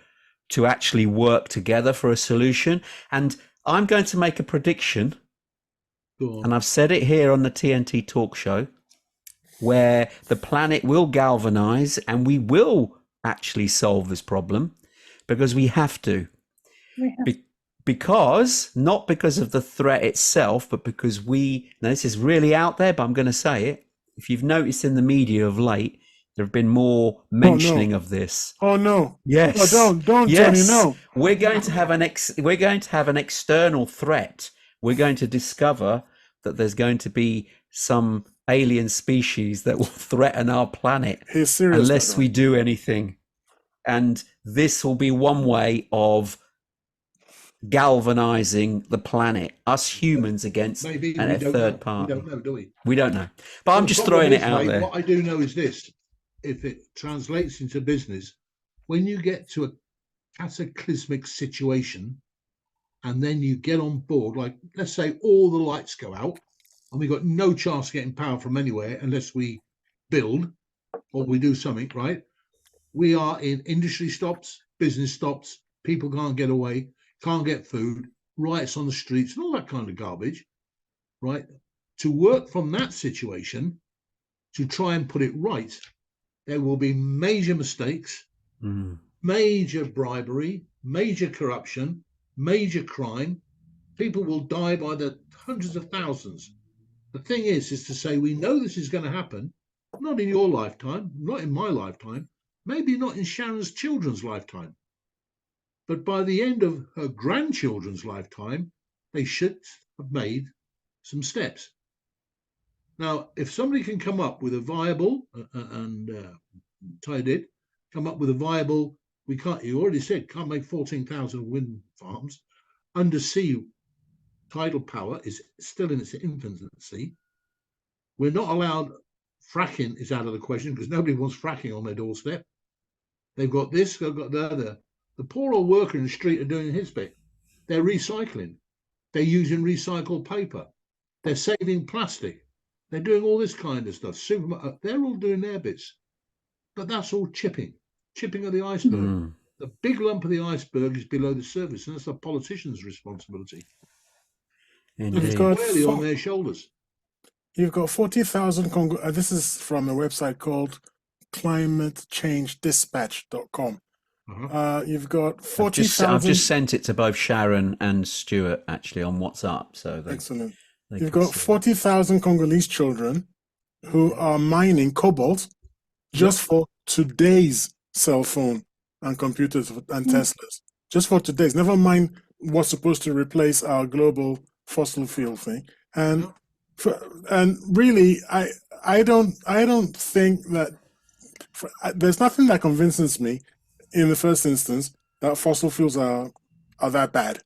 actually work together for a solution. And I'm going to make a prediction, and I've said it here on the TNT talk show, where the planet will galvanize and we will actually solve this problem because we have to. Because, not because of the threat itself, but because now this is really out there, but I'm going to say it. If you've noticed in the media of late, there have been more mentioning of this. Oh no! Yes. Oh, don't, yes. Tony, no. We're going to have an external threat. We're going to discover that there's going to be some alien species that will threaten our planet He's serious, unless we do anything. And this will be one way of galvanizing the planet, us humans against a third party. We don't know, do we? We don't know. But I'm just throwing it out there. What I do know is this: if it translates into business, when you get to a cataclysmic situation and then you get on board, like let's say all the lights go out and we got no chance of getting power from anywhere unless we build or we do something, right? We are in industry stops, business stops, people can't get away, can't get food, riots on the streets and all that kind of garbage, right? To work from that situation, to try and put it right, there will be major mistakes, major bribery, major corruption, major crime. People will die by the hundreds of thousands. The thing is to say, we know this is going to happen, not in your lifetime, not in my lifetime, maybe not in Sharon's children's lifetime. But by the end of her grandchildren's lifetime, they should have made some steps. Now, if somebody can come up with a viable, and Ty did, come up with a viable, you already said, can't make 14,000 wind farms. Undersea tidal power is still in its infancy. We're not allowed, fracking is out of the question because nobody wants fracking on their doorstep. They've got this, they've got the other. The poor old worker in the street are doing his bit. They're recycling. They're using recycled paper. They're saving plastic. They're doing all this kind of stuff. They're all doing their bits. But that's all chipping of the iceberg. The big lump of the iceberg is below the surface, and that's the politician's responsibility. Indeed. Squarely on their shoulders. You've got 40,000 this is from a website called climatechangedispatch.com. You've got 40,000. I've just sent it to both Sharon and Stuart actually on WhatsApp. So excellent. You've got 40,000 Congolese children who are mining cobalt just for today's cell phone and computers and Teslas. Just for today's. Never mind what's supposed to replace our global fossil fuel thing. And really, I don't think that there's nothing that convinces me in the first instance that fossil fuels are that bad.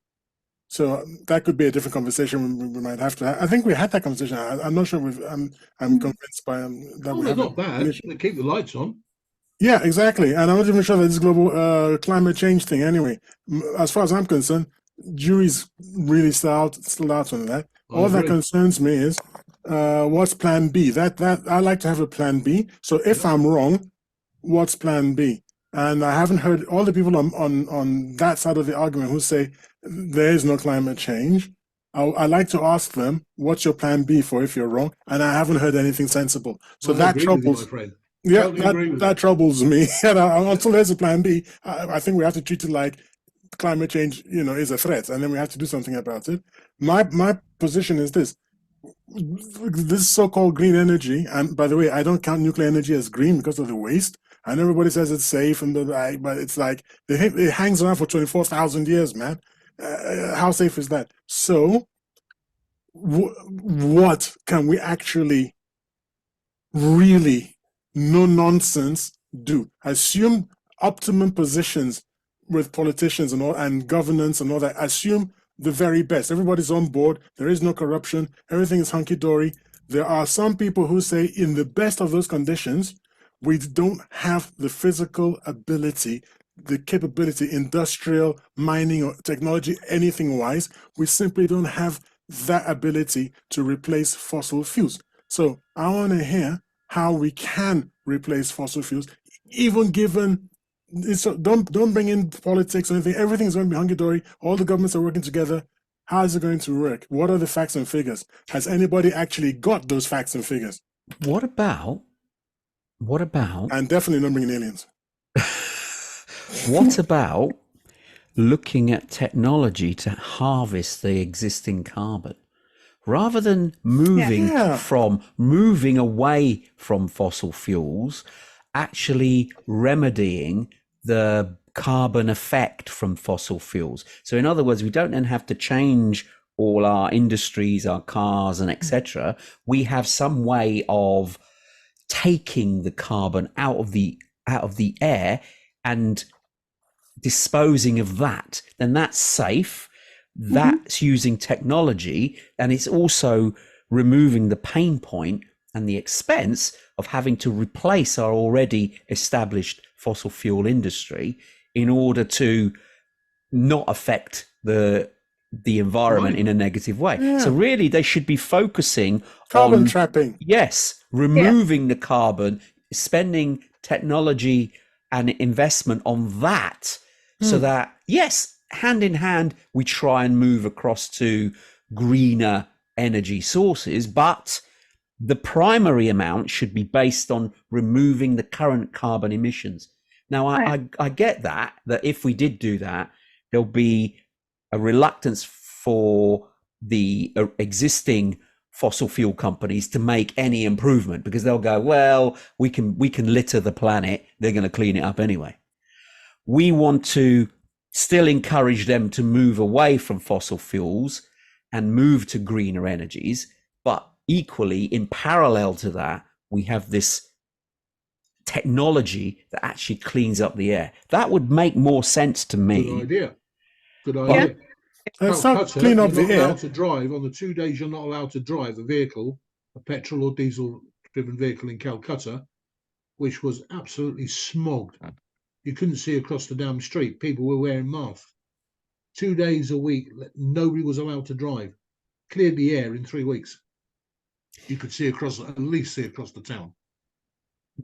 So that could be a different conversation we might have to have. I think we had that conversation. I'm not sure I'm convinced by that. They're not bad. They keep the lights on. Yeah, exactly. And I'm not even sure that this global climate change thing. Anyway, as far as I'm concerned, jury's really still out on that. All that concerns me is what's Plan B. That I like to have a Plan B. So if I'm wrong, what's Plan B? And I haven't heard all the people on that side of the argument who say there is no climate change. I like to ask them, what's your Plan B for if you're wrong? And I haven't heard anything sensible. So that troubles. Yeah, Totally agree with that troubles me. And until there's a plan B, I think we have to treat it like climate change, is a threat, and then we have to do something about it. My position is this: this so-called green energy, and by the way, I don't count nuclear energy as green because of the waste. And everybody says it's safe, but it's like it hangs around for 24,000 years, man. How safe is that? So, what can we actually really no nonsense do? Assume optimum positions with politicians and all, and governance and all that. Assume the very best. Everybody's on board. There is no corruption. Everything is hunky dory. There are some people who say, in the best of those conditions, we don't have the physical ability, the capability, industrial, mining, or technology, anything wise. We simply don't have that ability to replace fossil fuels. So I want to hear how we can replace fossil fuels, even given. So don't bring in politics or anything. Everything's going to be hunky dory. All the governments are working together. How is it going to work? What are the facts and figures? Has anybody actually got those facts and figures? What about? And definitely not bringing aliens. What about looking at technology to harvest the existing carbon? Rather than moving away from fossil fuels, actually remedying the carbon effect from fossil fuels. So in other words, we don't then have to change all our industries, our cars, and etc. We have some way of taking the carbon out of the air and disposing of that. Then that's safe. That's using technology, and it's also removing the pain point and the expense of having to replace our already established fossil fuel industry in order to not affect the environment in a negative way. Yeah. So really they should be focusing carbon trapping. Yes, removing the carbon, spending technology and investment on that, so that, yes, hand in hand, we try and move across to greener energy sources, but the primary amount should be based on removing the current carbon emissions. Now, I get that if we did do that, there'll be a reluctance for the existing fossil fuel companies to make any improvement, because they'll go, well, we can litter the planet. They're going to clean it up anyway. We want to still encourage them to move away from fossil fuels and move to greener energies. But equally, in parallel to that, we have this technology that actually cleans up the air. That would make more sense to me. Good idea. It's not clean up the air. You're not allowed to drive. On the 2 days you're not allowed to drive a vehicle, a petrol or diesel driven vehicle in Calcutta, which was absolutely smogged. You couldn't see across the damn street. People were wearing masks. 2 days a week, nobody was allowed to drive. Cleared the air in 3 weeks. You could at least see across the town.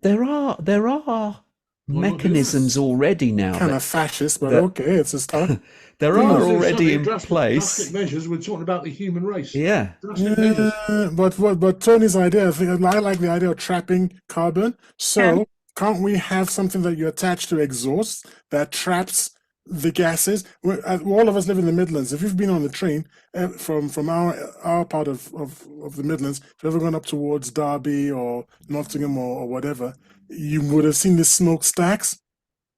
There are mechanisms already now. Kind of fascist, but okay, it's a start. There are already in place. Drastic measures. We're talking about the human race. Yeah. But Tony's idea, I like the idea of trapping carbon. So can't we have something that you attach to exhaust that traps the gases? All of us live in the Midlands. If you've been on the train from our part of the Midlands, if you've ever gone up towards Derby or Nottingham or whatever, you would have seen the smokestacks.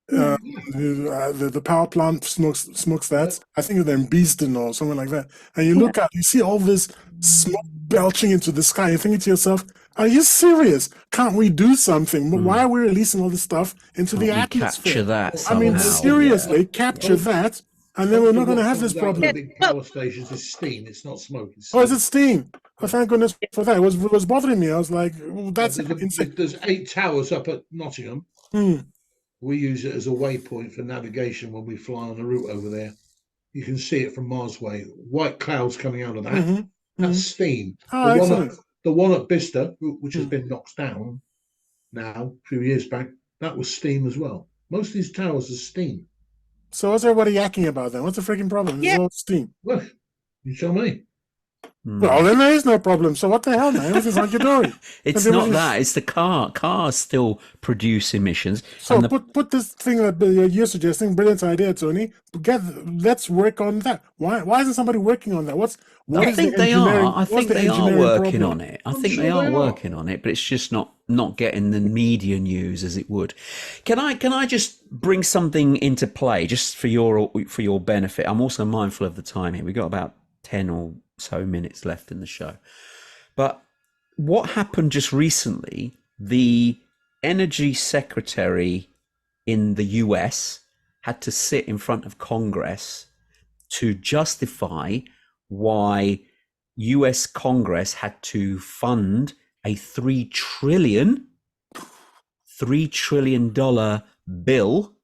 The power plant smokestacks. I think they're in Beeston or something like that. And you look you see all this smoke belching into the sky. You're thinking to yourself, are you serious? Can't we do something? Why are we releasing all this stuff into the atmosphere? Capture that somehow. I mean, seriously, capture that, and then we're not going to have this problem. The big power stations is steam. It's not smoke. It's steam. Oh, is it steam? Oh, thank goodness for that. It was bothering me. I was like, that's insane. There's 8 towers up at Nottingham. We use it as a waypoint for navigation when we fly on a route over there. You can see it from miles away. White clouds coming out of that. That's steam. The one at Bicester, which has been knocked down now, a few years back, that was steam as well. Most of these towers are steam. So what's everybody yakking about then? What's the freaking problem? It's all steam. Well, you tell me. Well, then there is no problem. So what the hell, man? Everything's hunky-dory. It's not that. It's the car. Cars still produce emissions. So and put this thing that you're suggesting, brilliant idea, Tony. Let's work on that. Why isn't somebody working on that? What I is think the they engineering? are. I what's think the they are engineering working problem? on it. I I'm think sure they are they are. working on it, but it's just not getting the media news as it would. Can I just bring something into play just for your benefit? I'm also mindful of the time here. We've got about 10 or so minutes left in the show. But what happened just recently, the energy secretary in the US had to sit in front of Congress to justify why US Congress had to fund a $3 trillion bill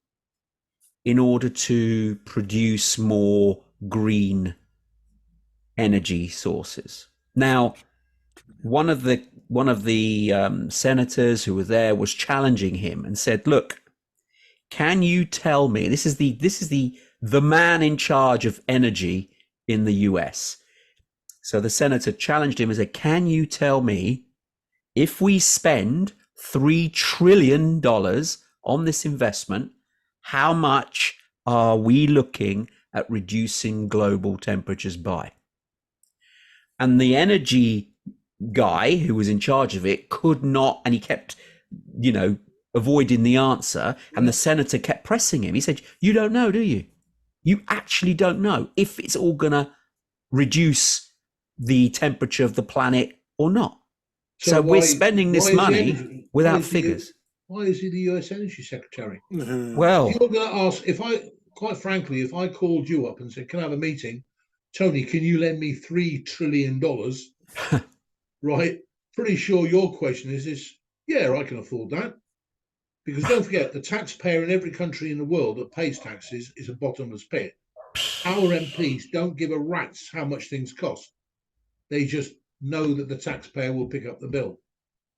in order to produce more green energy sources. Now, one of the senators who were there was challenging him and said, "Look, can you tell me, this is the man in charge of energy in the US." So the senator challenged him and said, "Can you tell me, if we spend $3 trillion on this investment, how much are we looking at reducing global temperatures by?" And the energy guy who was in charge of it could not, and he kept, avoiding the answer. And the senator kept pressing him. He said, "You don't know, do you? You actually don't know if it's all going to reduce the temperature of the planet or not. So we're spending this money without figures." Why is he the US Energy Secretary? Well, You're going to ask, quite frankly, if I called you up and said, "Can I have a meeting? Tony, can you lend me $3 trillion? Right? Pretty sure your question is, yeah, I can afford that. Because don't forget, the taxpayer in every country in the world that pays taxes is a bottomless pit. Our MPs don't give a rat's how much things cost. They just know that the taxpayer will pick up the bill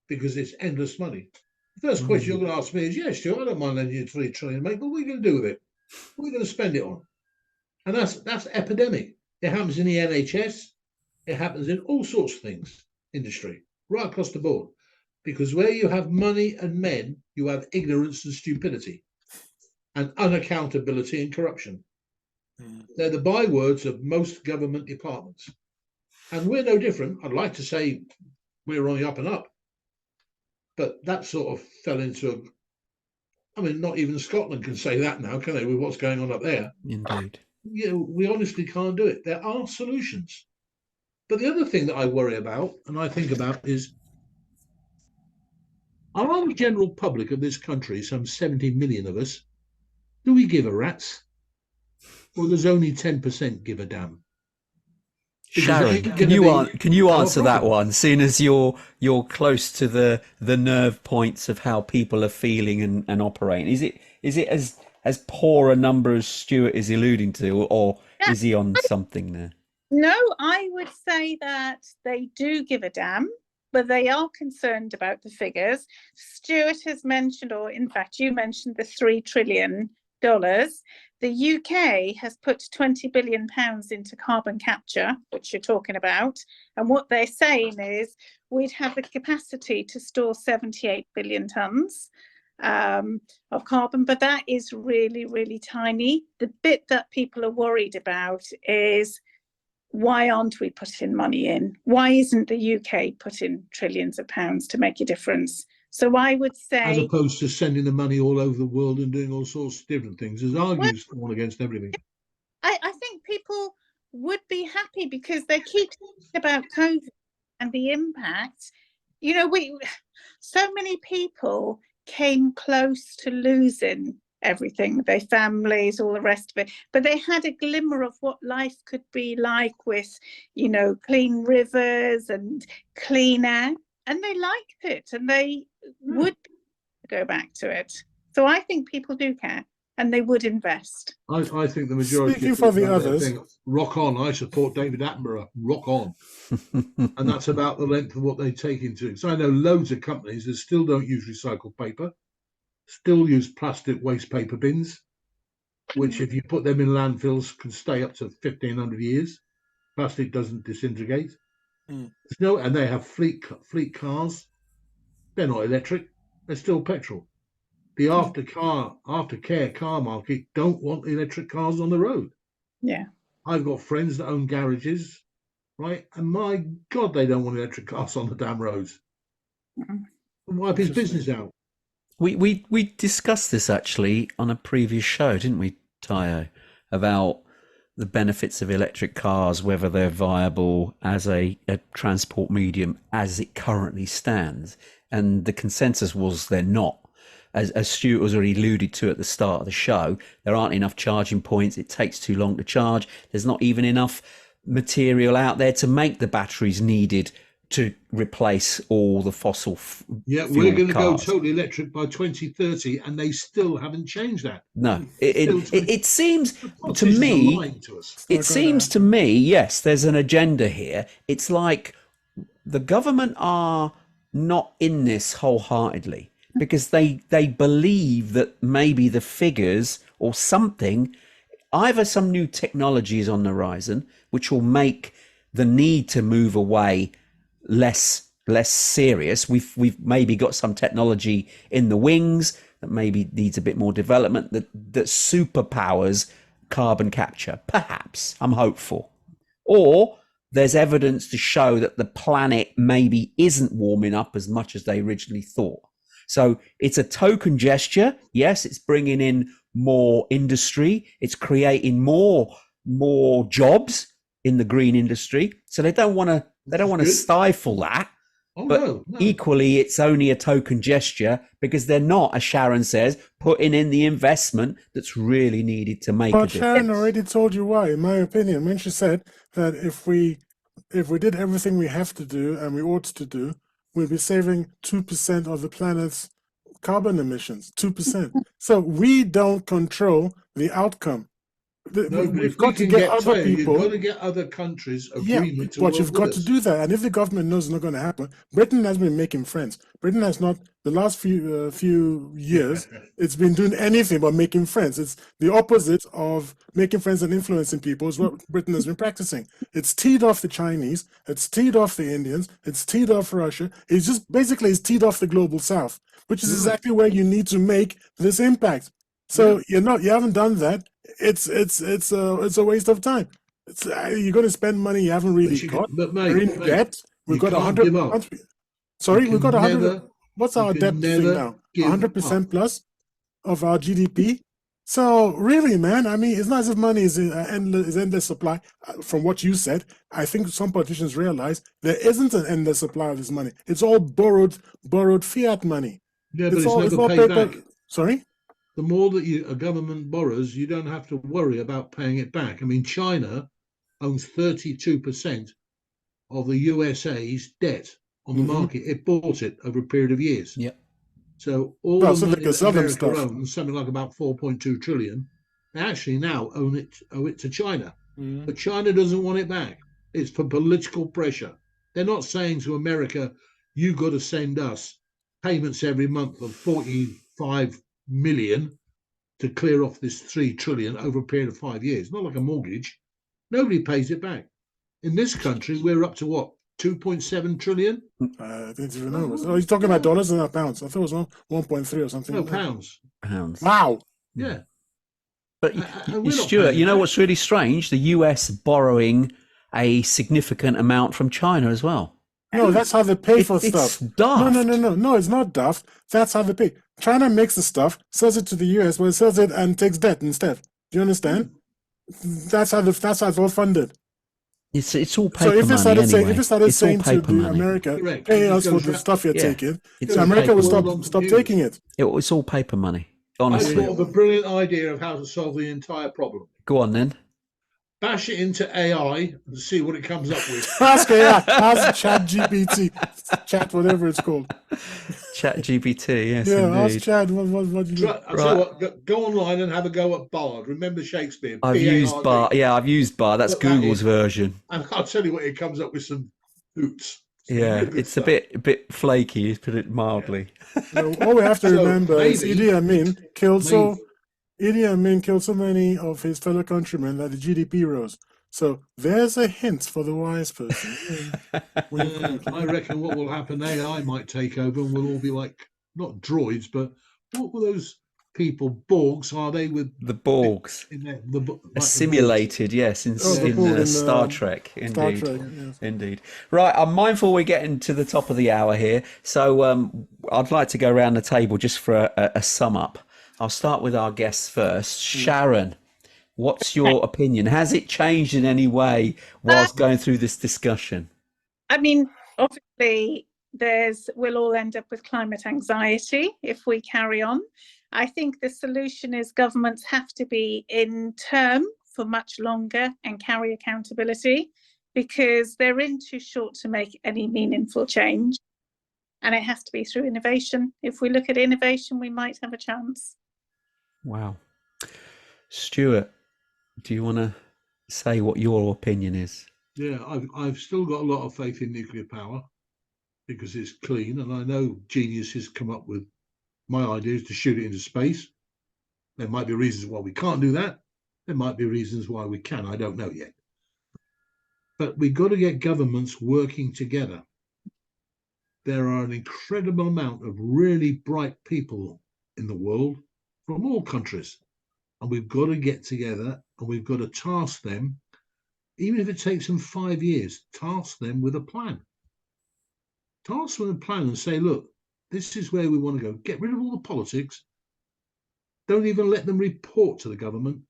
because it's endless money. The first question you're going to ask me is, "Yeah, Stuart, I don't mind lending you $3 trillion, mate, but what are you going to do with it? What are you going to spend it on?" And that's epidemic. It happens in the NHS. It happens in all sorts of things, industry, right across the board. Because where you have money and men, you have ignorance and stupidity and unaccountability and corruption. They're the bywords of most government departments. And we're no different. I'd like to say we're on the up and up. But that sort of fell into not even Scotland can say that now, can they, with what's going on up there? indeed. We honestly can't do it. There are solutions. But the other thing that I worry about and I think about is, are the general public of this country, some 70 million of us, do we give a rat's? Or does only 10% give a damn? Sharon, can you answer that one, seeing as you're close to the nerve points of how people are feeling and operating? Is it as poor a number as Stuart is alluding to, or is he on something there? No, I would say that they do give a damn, but they are concerned about the figures. Stuart has mentioned, or in fact, you mentioned the $3 trillion. The UK has put £20 billion into carbon capture, which you're talking about. And what they're saying is we'd have the capacity to store 78 billion tonnes of carbon, but that is really, really tiny. The bit that people are worried about is, why aren't we putting money in? Why isn't the UK putting trillions of pounds to make a difference? So I would say, as opposed to sending the money all over the world and doing all sorts of different things, there's arguments for all against everything. I think people would be happy because they keep talking about COVID and the impact. So many people came close to losing everything, their families, all the rest of it, but they had a glimmer of what life could be like with, clean rivers and clean air, and they liked it, and they would go back to it. So I think people do care, and they would invest. I think the majority. Speaking for the others, think, rock on. I support David Attenborough. Rock on. And that's about the length of what they take into. So I know loads of companies that still don't use recycled paper, still use plastic waste paper bins, which if you put them in landfills can stay up to 1,500 years. Plastic doesn't disintegrate. Mm. And they have fleet cars. They're not electric. They're still petrol. The aftercare car market don't want electric cars on the road. Yeah. I've got friends that own garages, right? And my God, they don't want electric cars on the damn roads. Mm. Wipe his business out. We discussed this actually on a previous show, didn't we, Tayo, about the benefits of electric cars, whether they're viable as a transport medium as it currently stands. And the consensus was they're not. As Stuart was already alluded to at the start of the show, there aren't enough charging points. It takes too long to charge. There's not even enough material out there to make the batteries needed to replace all the fossil Yeah, fuel we're going to go cars. totally electric by 2030, and they still haven't changed that. No, it seems to Politicians are me, lying to us. it seems to me, yes, there's an agenda here. It's like the government are not in this wholeheartedly because they believe that maybe the figures or something, either some new technology is on the horizon, which will make the need to move away less serious. We've maybe got some technology in the wings that maybe needs a bit more development that superpowers carbon capture. Perhaps, I'm hopeful. Or there's evidence to show that the planet maybe isn't warming up as much as they originally thought. So it's a token gesture. Yes, it's bringing in more industry. It's creating more jobs in the green industry. So they don't want to stifle that. Oh, but no. equally, it's only a token gesture because they're not, as Sharon says, putting in the investment that's really needed to make a difference. But Sharon already told you why, in my opinion, when she said that if we did everything we have to do and we ought to do, we'd be saving 2% of the planet's carbon emissions, 2%. So we don't control the outcome. No, but We've if we got to can get get other people. you've got to get other countries' Yeah, agreement to but work you've got with to us. do that. And if the government knows it's not going to happen, Britain has been making friends. Britain has not, the last few years, it's been doing anything but making friends. It's the opposite of making friends and influencing people is what Britain has been practicing. It's teed off the Chinese, it's teed off the Indians, it's teed off Russia. It's just basically it's teed off the global south, which is exactly where you need to make this impact. So you haven't done that. It's a waste of time. You're going to spend money you haven't really got. But We're in debt. We've got 100. Sorry, we've got 100. What's our debt thing now? 100% plus of our GDP. So really, man, I mean, it's not as if money is endless supply. From what you said, I think some politicians realize there isn't an endless supply of this money. It's all borrowed fiat money. Yeah, but it's never paid back. Sorry. The more that a government borrows, you don't have to worry about paying it back. I mean, China owns 32% of the USA's debt on the market. It bought it over a period of years. Yep. So all the money that America owns, something like about 4.2 trillion, they actually now owe it to China. But China doesn't want it back. It's for political pressure. They're not saying to America, you got to send us payments every month of 45 million to clear off this 3 trillion over a period of 5 years. Not like a mortgage. Nobody pays it back. In this country, we're up to what? 2.7 trillion? I didn't even know. Oh, he's talking about dollars and not pounds. I thought it was 1.3 or something. No, pounds. Pounds. Wow. Yeah. But Stuart, you know what's really strange? The US borrowing a significant amount from China as well. No, that's how they pay for stuff. It's daft. No, it's not daft. That's how they pay. China makes the stuff, sells it to the US, but it sells it and takes debt instead. Do you understand? That's how it's all funded. It's all paper money if they started anyway. saying to America, pay us for the stuff you're taking, America will stop taking it. It's all paper money. Honestly, I thought of a brilliant idea of how to solve the entire problem. Go on then. Bash it into AI and see what it comes up with. Ask AI, ask Chat GPT, Chat whatever it's called. Chat GPT, yes. Yeah, indeed. ask Chat what you I'll tell you what, go online and have a go at Bard. Remember Shakespeare? I've used Bard. Yeah, I've used Bard. That's Google's version. And I'll tell you what, it comes up with some hoots. Yeah, it's a bit flaky, to put it mildly. All we have to remember is Idi Amin killed so many of his fellow countrymen that the GDP rose. So there's a hint for the wise person. I reckon what will happen, AI might take over and we'll all be like, not droids, but what were those people, Borgs, are they with The Borgs. in there, like the Borgs? Assimilated, yes, in, Oh, the Borg in Star Trek, indeed. Star Trek, yes. Indeed. Right, I'm mindful we're getting to the top of the hour here, so I'd like to go around the table just for a sum up. I'll start with our guests first. Sharon, what's your opinion? Has it changed in any way whilst going through this discussion? I mean, obviously, we'll all end up with climate anxiety if we carry on. I think the solution is governments have to be in term for much longer and carry accountability, because they're in too short to make any meaningful change. And it has to be through innovation. If we look at innovation, we might have a chance. Wow. Stuart, do you want to say what your opinion is? Yeah, I've still got a lot of faith in nuclear power because it's clean, and I know genius has come up with my idea is to shoot it into space. There might be reasons why we can't do that. There might be reasons why we can. I don't know yet. But we've got to get governments working together. There are an incredible amount of really bright people in the world from all countries. And we've got to get together and we've got to task them, even if it takes them 5 years, task them with a plan. Task them with a plan and say, look, this is where we want to go. Get rid of all the politics. Don't even let them report to the government,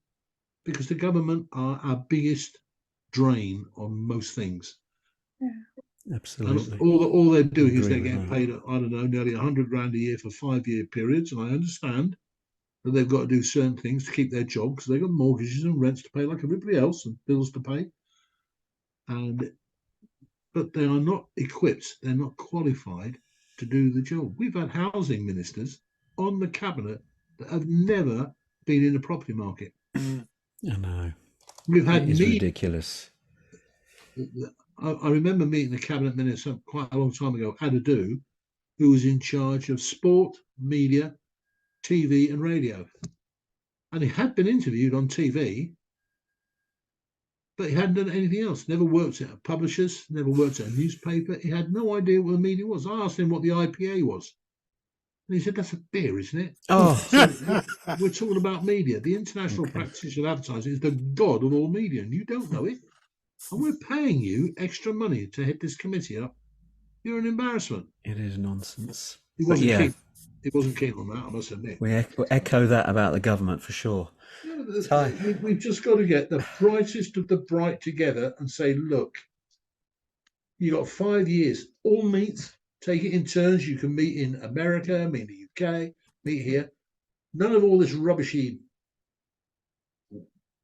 because the government are our biggest drain on most things. Yeah. Absolutely. And all they're doing is they're getting paid, I don't know, nearly 100 grand a year for 5-year periods. And I understand that they've got to do certain things to keep their job because they've got mortgages and rents to pay like everybody else and bills to pay. But they are not equipped, they're not qualified to do the job. We've had housing ministers on the cabinet that have never been in the property market. I know. We've had It's ridiculous. I remember meeting the cabinet minister quite a long time ago, Adadu, who was in charge of sport, media, TV and radio. And he had been interviewed on TV, but he hadn't done anything else. Never worked at a publisher's, never worked at a newspaper. He had no idea what the media was. I asked him what the IPA was. And he said, that's a beer, isn't it? Oh, So we're talking about media. The International Practitioner of Advertising is the god of all media, and you don't know it. And we're paying you extra money to head this committee up. You're an embarrassment. it is nonsense. He wasn't keen. He wasn't keen on that, I must admit. We echo that about the government for sure. Yeah, we've just got to get the brightest of the bright together and say, look, you got 5 years, all meet, take it in turns. You can meet in America, meet in the UK, meet here. None of all this rubbishy.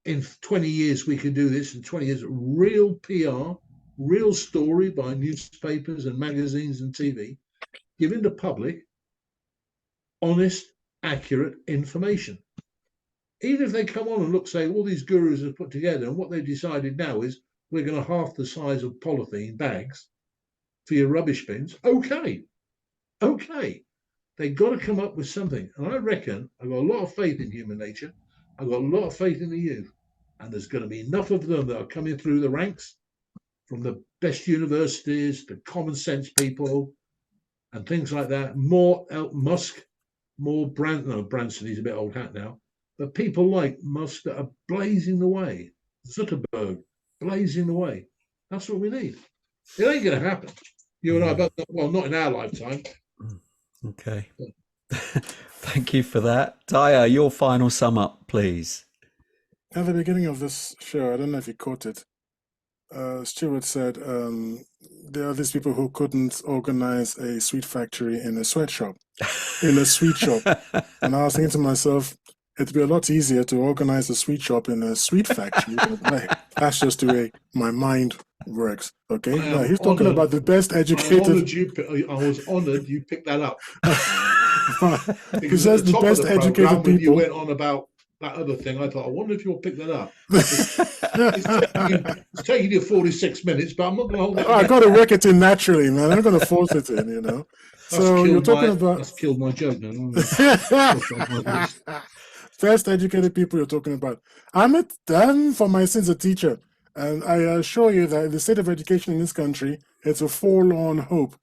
In 20 years, we can do this. In 20 years, real PR, real story by newspapers and magazines and TV, giving the public honest, accurate information. Even if they come on and look, say, all these gurus have put together, and what they've decided now is we're going to half the size of polythene bags for your rubbish bins. Okay. They've got to come up with something. And I reckon I've got a lot of faith in human nature. I've got a lot of faith in the youth. And there's going to be enough of them that are coming through the ranks from the best universities, the common sense people, and things like that. More Musk, more Branson, he's a bit old hat now. But people like Musk that are blazing the way, Zuckerberg, blazing the way. That's what we need. It ain't going to happen. You and I, but well, not in our lifetime. Okay. Thank you for that. Daya, your final sum up, please. At the beginning of this show, I don't know if you caught it, Stuart said there are these people who couldn't organize a sweet factory in a sweatshop, in a sweet shop. And I was thinking to myself, it'd be a lot easier to organize a sweet shop in a sweet factory. But that's just the way my mind works. Okay, now, he's talking about the best educated. I was honored you picked that up. Because that's the best educated people. You went on about that other thing. I thought, I wonder if you'll pick that up. It's taking you 46 minutes, but I'm not going to hold that. I got to work it in naturally, man. I'm going to force it in, you know. So you're talking about. That's killed my joke now. Best educated people you're talking about. I'm for my sins a teacher. And I assure you that the state of education in this country, it's a forlorn hope,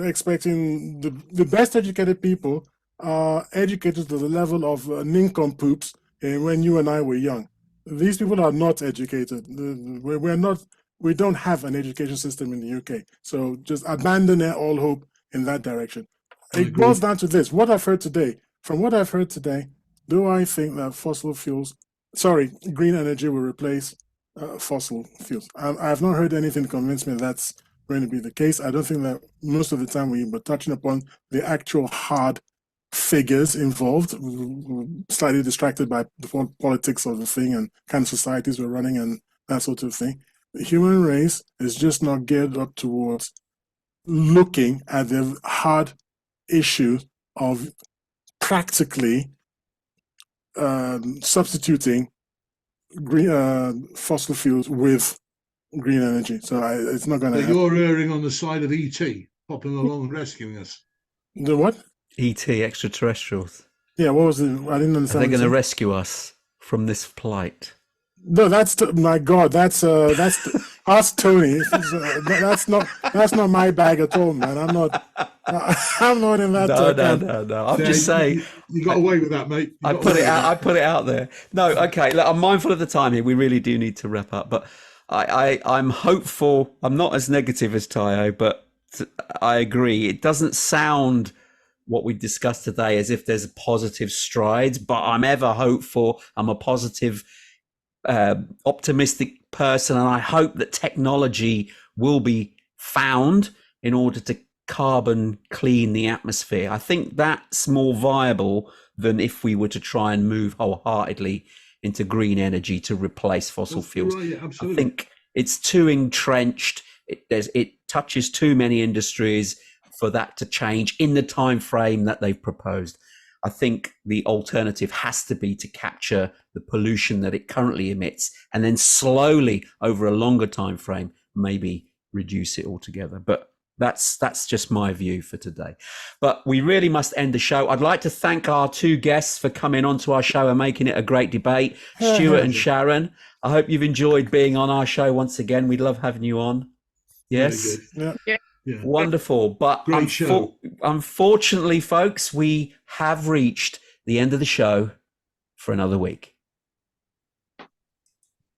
expecting the best educated people are educated to the level of nincompoops when you and I were young. These people are not educated. We're not. We don't have an education system in the UK. So just abandon all hope in that direction. It boils down to this. What I've heard today, from what I've heard today, do I think that green energy will replace fossil fuels? I have not heard anything to convince me that's going to be the case. I don't think that most of the time we were touching upon the actual hard figures involved, slightly distracted by the politics of the thing and kind of societies we're running and that sort of thing. The human race is just not geared up towards looking at the hard issue of practically substituting fossil fuels with green energy. So it's not going to happen. You're erring on the side of ET, popping along and rescuing us. The what? ET, extraterrestrials. Yeah, what was it? I didn't understand. Are they going to rescue us from this plight? No, my God. That's ask Tony. That's not my bag at all, man. I'm not in that. No. I'm just saying. You got away with that, mate. I put it out there. No, okay. Look, I'm mindful of the time here. We really do need to wrap up, but I'm hopeful. I'm not as negative as Tayo, but I agree. It doesn't sound what we discussed today as if there's positive strides, but I'm ever hopeful. I'm a positive, optimistic person, and I hope that technology will be found in order to carbon clean the atmosphere. I think that's more viable than if we were to try and move wholeheartedly into green energy to replace fossil fuels. Right, yeah, I think it's too entrenched. It touches too many industries for that to change in the time frame that they've proposed. I think the alternative has to be to capture the pollution that it currently emits and then slowly over a longer time frame maybe reduce it altogether. But that's just my view for today. But we really must end the show. I'd like to thank our two guests for coming onto our show and making it a great debate. Stuart and Sharon, I hope you've enjoyed being on our show once again. We'd love having you on. Yes? Yeah. Wonderful. But unfortunately, folks, we have reached the end of the show for another week.